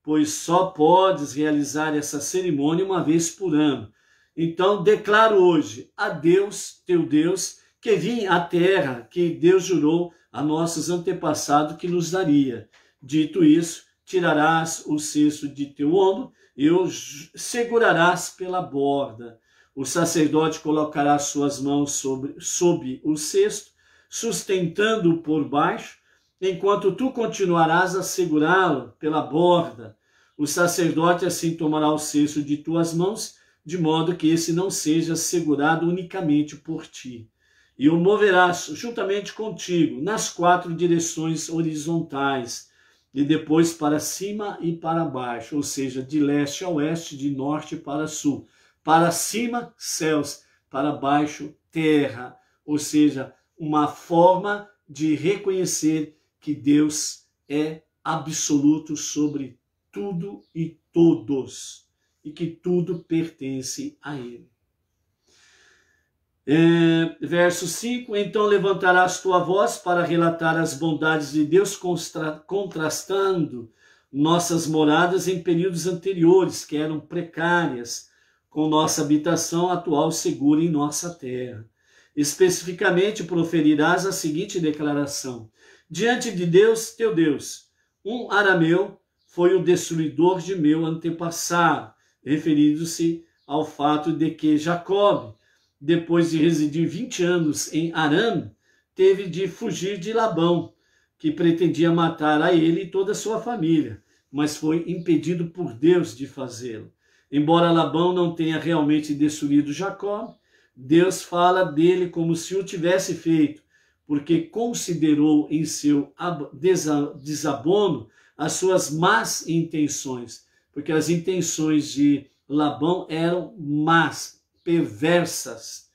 pois só podes realizar essa cerimônia uma vez por ano. Então declaro hoje a Deus, teu Deus, que vim à terra que Deus jurou a nossos antepassados que nos daria. Dito isso, tirarás o cesto de teu ombro e o segurarás pela borda. O sacerdote colocará suas mãos sob o cesto, sustentando-o por baixo, enquanto tu continuarás a segurá-lo pela borda. O sacerdote assim tomará o cesto de tuas mãos, de modo que esse não seja segurado unicamente por ti. E o moverás juntamente contigo nas 4 direções horizontais, e depois para cima e para baixo, ou seja, de leste a oeste, de norte para sul. Para cima, céus, para baixo, terra, ou seja, uma forma de reconhecer que Deus é absoluto sobre tudo e todos, e que tudo pertence a Ele. Verso 5, então levantarás tua voz para relatar as bondades de Deus, contrastando nossas moradas em períodos anteriores, que eram precárias, com nossa habitação atual segura em nossa terra. Especificamente proferirás a seguinte declaração: diante de Deus, teu Deus, um arameu foi o destruidor de meu antepassado, referindo-se ao fato de que Jacob, depois de residir 20 anos em Arã, teve de fugir de Labão, que pretendia matar a ele e toda a sua família, mas foi impedido por Deus de fazê-lo. Embora Labão não tenha realmente destruído Jacó, Deus fala dele como se o tivesse feito, porque considerou em seu desabono as suas más intenções, porque as intenções de Labão eram más, perversas.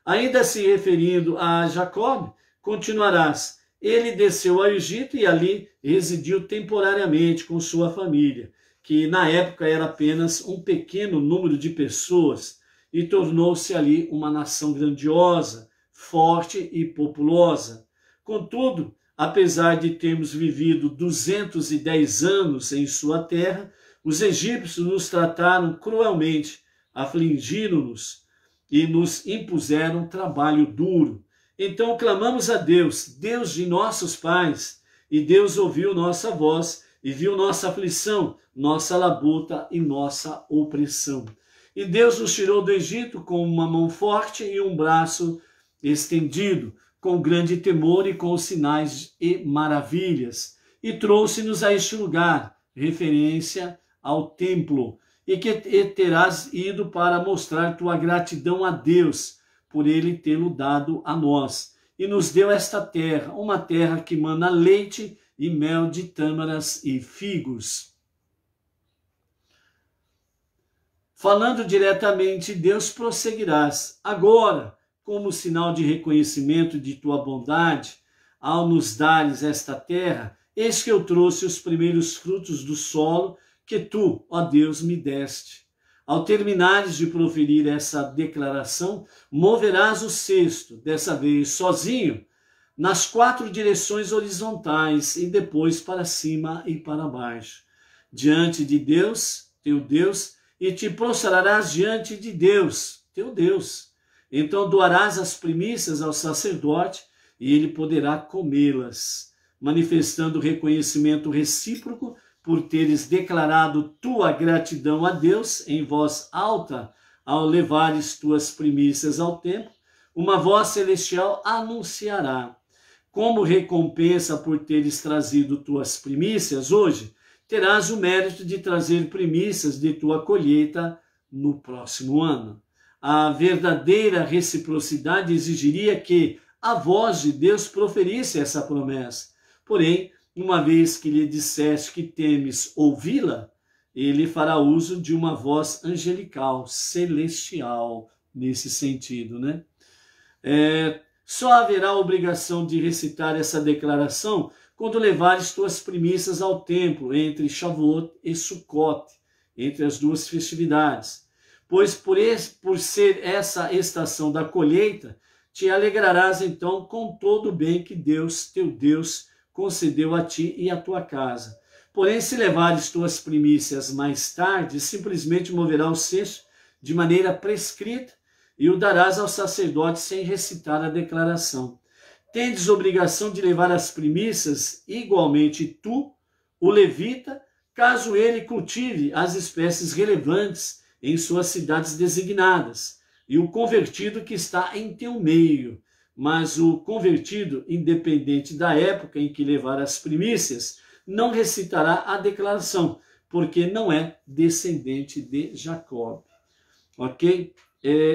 Ainda se referindo a Jacob, continuarás: ele desceu ao Egito e ali residiu temporariamente com sua família, que na época era apenas um pequeno número de pessoas, e tornou-se ali uma nação grandiosa, forte e populosa. Contudo, apesar de termos vivido 210 anos em sua terra, os egípcios nos trataram cruelmente, afligiram-nos e nos impuseram trabalho duro. Então clamamos a Deus, Deus de nossos pais, e Deus ouviu nossa voz e viu nossa aflição, nossa labuta e nossa opressão. E Deus nos tirou do Egito com uma mão forte e um braço estendido, com grande temor e com sinais e maravilhas, e trouxe-nos a este lugar, referência ao templo, e que terás ido para mostrar tua gratidão a Deus, por ele tê-lo dado a nós. E nos deu esta terra, uma terra que mana leite e mel de tâmaras e figos. Falando diretamente, Deus prosseguirás. Agora, como sinal de reconhecimento de tua bondade, ao nos dares esta terra, eis que eu trouxe os primeiros frutos do solo que tu, ó Deus, me deste. Ao terminares de proferir essa declaração, moverás o cesto, dessa vez sozinho, nas 4 direções horizontais e depois para cima e para baixo. Diante de Deus, teu Deus, e te prostrarás diante de Deus, teu Deus. Então doarás as primícias ao sacerdote, e ele poderá comê-las, manifestando reconhecimento recíproco por teres declarado tua gratidão a Deus em voz alta ao levares tuas primícias ao templo. Uma voz celestial anunciará: como recompensa por teres trazido tuas primícias hoje, terás o mérito de trazer primícias de tua colheita no próximo ano. A verdadeira reciprocidade exigiria que a voz de Deus proferisse essa promessa. Porém, uma vez que lhe disseste que temes ouvi-la, ele fará uso de uma voz angelical, celestial, nesse sentido, né? Só haverá a obrigação de recitar essa declaração quando levares tuas primícias ao templo, entre Shavuot e Sukkot, entre as duas festividades. Pois por ser essa estação da colheita, te alegrarás então com todo o bem que Deus, teu Deus, concedeu a ti e à tua casa. Porém, se levares tuas primícias mais tarde, simplesmente moverá o cesto de maneira prescrita e o darás ao sacerdote sem recitar a declaração. Tendes obrigação de levar as primícias igualmente tu, o levita, caso ele cultive as espécies relevantes em suas cidades designadas, e o convertido que está em teu meio. Mas o convertido, independente da época em que levar as primícias, não recitará a declaração, porque não é descendente de Jacob. Ok?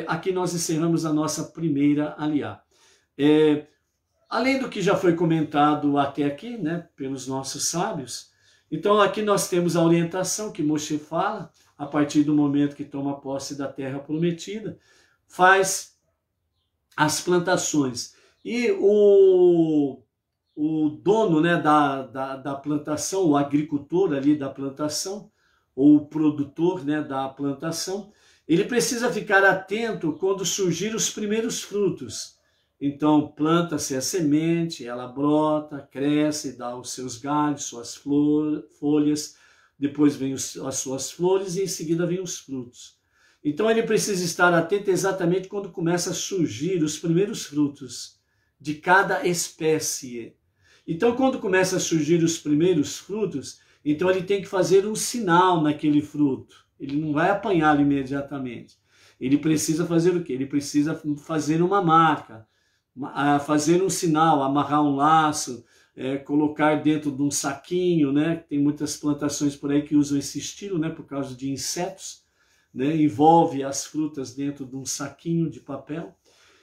Aqui nós encerramos a nossa primeira aliá. Além do que já foi comentado até aqui, né, pelos nossos sábios, então aqui nós temos a orientação que Moshe fala, a partir do momento que toma posse da terra prometida, faz as plantações. E o dono, né, da plantação, o agricultor ali da plantação, ou o produtor, né, da plantação, ele precisa ficar atento quando surgir os primeiros frutos. Então, planta-se a semente, ela brota, cresce, dá os seus galhos, suas folhas, depois vem as suas flores e em seguida vem os frutos. Então, ele precisa estar atento exatamente quando começa a surgir os primeiros frutos de cada espécie. Então, quando começa a surgir os primeiros frutos, então ele tem que fazer um sinal naquele fruto. Ele não vai apanhá-lo imediatamente. Ele precisa fazer o quê? Ele precisa fazer uma marca, fazer um sinal, amarrar um laço, colocar dentro de um saquinho, né? Tem muitas plantações por aí que usam esse estilo, né? Por causa de insetos, né? Envolve as frutas dentro de um saquinho de papel.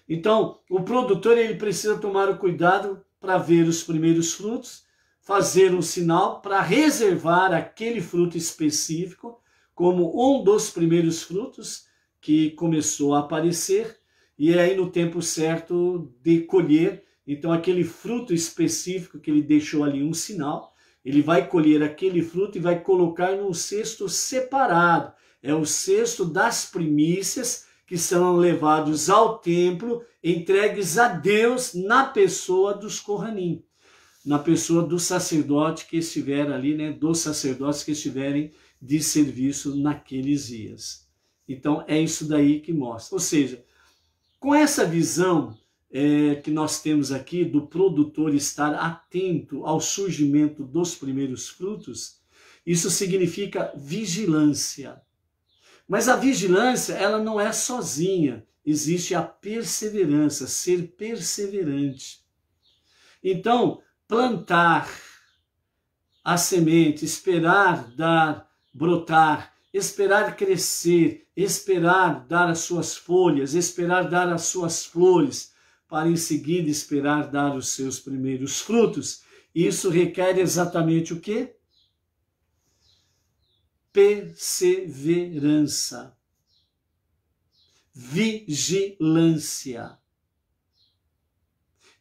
Então, o produtor ele precisa tomar o cuidado para ver os primeiros frutos, fazer um sinal para reservar aquele fruto específico como um dos primeiros frutos que começou a aparecer, e aí no tempo certo de colher. Então aquele fruto específico que ele deixou ali um sinal, ele vai colher aquele fruto e vai colocar num cesto separado. É o cesto das primícias que são levados ao templo, entregues a Deus na pessoa dos Kohanim, na pessoa do sacerdote que estiver ali, né, dos sacerdotes que estiverem de serviço naqueles dias. Então é isso daí que mostra. Ou seja, com essa visão que nós temos aqui do produtor estar atento ao surgimento dos primeiros frutos, isso significa vigilância. Mas a vigilância, ela não é sozinha. Existe a perseverança, ser perseverante. Então, plantar a semente, esperar brotar, esperar crescer, esperar dar as suas folhas, esperar dar as suas flores, para em seguida esperar dar os seus primeiros frutos. Isso requer exatamente o quê? Perseverança, vigilância.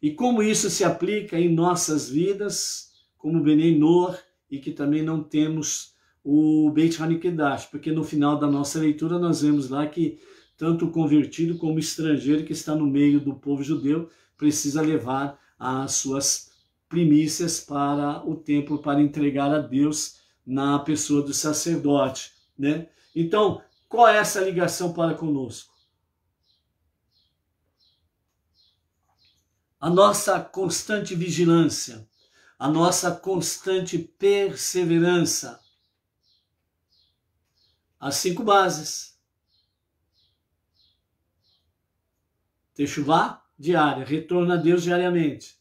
E como isso se aplica em nossas vidas, como Benei Noach, e que também não temos o Beit HaMikdash, porque no final da nossa leitura nós vemos lá que tanto o convertido como o estrangeiro que está no meio do povo judeu precisa levar as suas primícias para o templo para entregar a Deus na pessoa do sacerdote. né? Então, qual é essa ligação para conosco? A nossa constante vigilância, a nossa constante perseverança. As 5 bases. Techuvá, diária, retorno a Deus diariamente.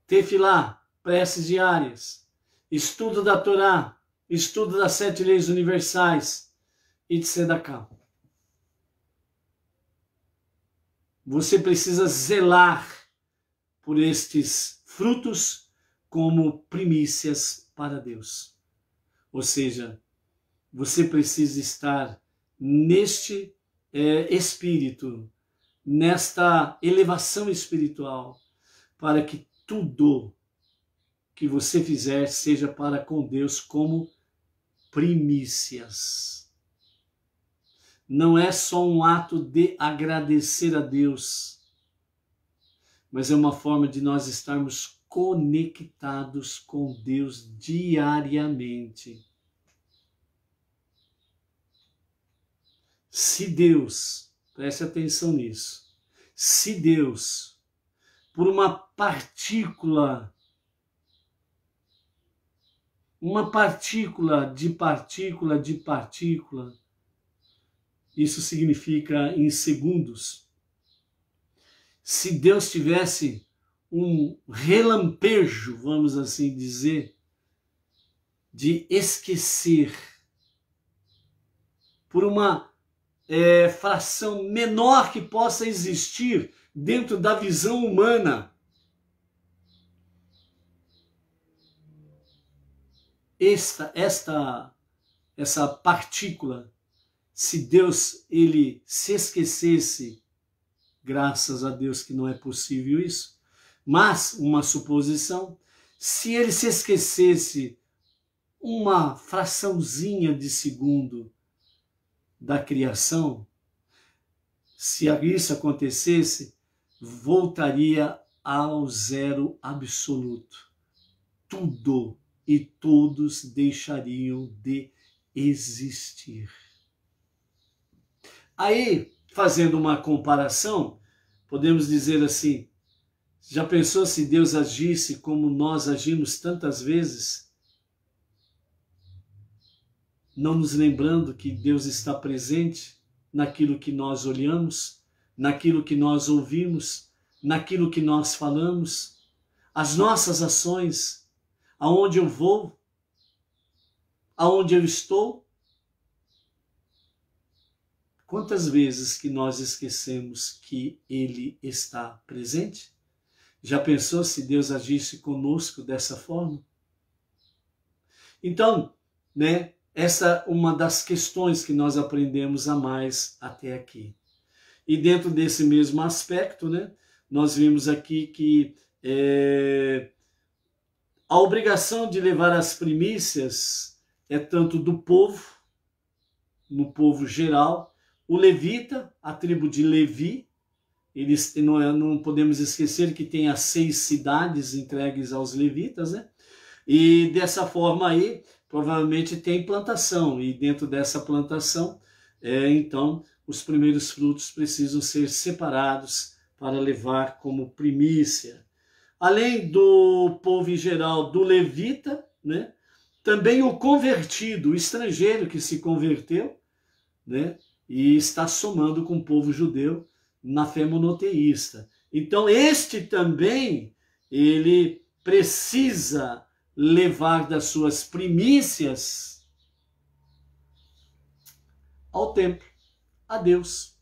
Tefilá, preces diárias. Estudo da Torá, estudo das 7 leis universais e Tzedakah. Você precisa zelar por estes frutos como primícias para Deus. Ou seja, você precisa estar neste espírito, nesta elevação espiritual, para que tudo que você fizer seja para com Deus como primícias. Não é só um ato de agradecer a Deus, mas é uma forma de nós estarmos conectados com Deus diariamente. Se Deus, preste atenção nisso, se Deus, por uma partícula de partícula, isso significa em segundos, se Deus tivesse um relampejo, vamos assim dizer, de esquecer, por uma fração menor que possa existir dentro da visão humana, essa partícula, se Deus ele se esquecesse, graças a Deus que não é possível isso, mas uma suposição, se ele se esquecesse uma fraçãozinha de segundo da criação, se isso acontecesse, voltaria ao zero absoluto. Tudo e todos deixariam de existir. Aí, fazendo uma comparação, podemos dizer assim, já pensou se Deus agisse como nós agimos tantas vezes, não nos lembrando que Deus está presente naquilo que nós olhamos, naquilo que nós ouvimos, naquilo que nós falamos, as nossas ações, aonde eu vou, aonde eu estou. Quantas vezes que nós esquecemos que Ele está presente? Já pensou se Deus agisse conosco dessa forma? Então, né, essa é uma das questões que nós aprendemos a mais até aqui. E dentro desse mesmo aspecto, né, nós vimos aqui que a obrigação de levar as primícias é tanto do povo, no povo geral, o levita, a tribo de Levi, eles não podemos esquecer que tem as 6 cidades entregues aos levitas, né? E dessa forma aí, provavelmente tem plantação, e dentro dessa plantação, então, os primeiros frutos precisam ser separados para levar como primícia. Além do povo em geral, do levita, né? Também o convertido, o estrangeiro que se converteu, né? E está somando com o povo judeu na fé monoteísta. Então este também, ele precisa levar das suas primícias ao templo, a Deus.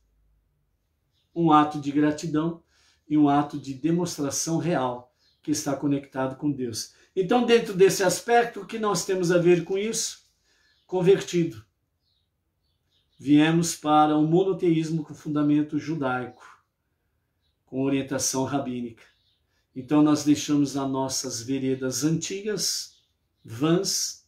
Um ato de gratidão e um ato de demonstração real que está conectado com Deus. Então, dentro desse aspecto, o que nós temos a ver com isso? Convertido. Viemos para o monoteísmo com fundamento judaico, com orientação rabínica. Então nós deixamos as nossas veredas antigas, vãs,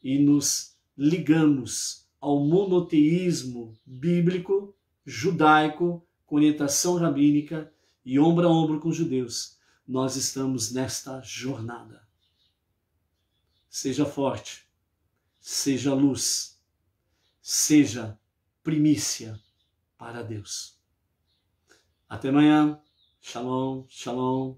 e nos ligamos ao monoteísmo bíblico, judaico, com orientação rabínica e ombro a ombro com os judeus. Nós estamos nesta jornada. Seja forte, seja luz, seja primícia para Deus. Até amanhã. Shalom, shalom.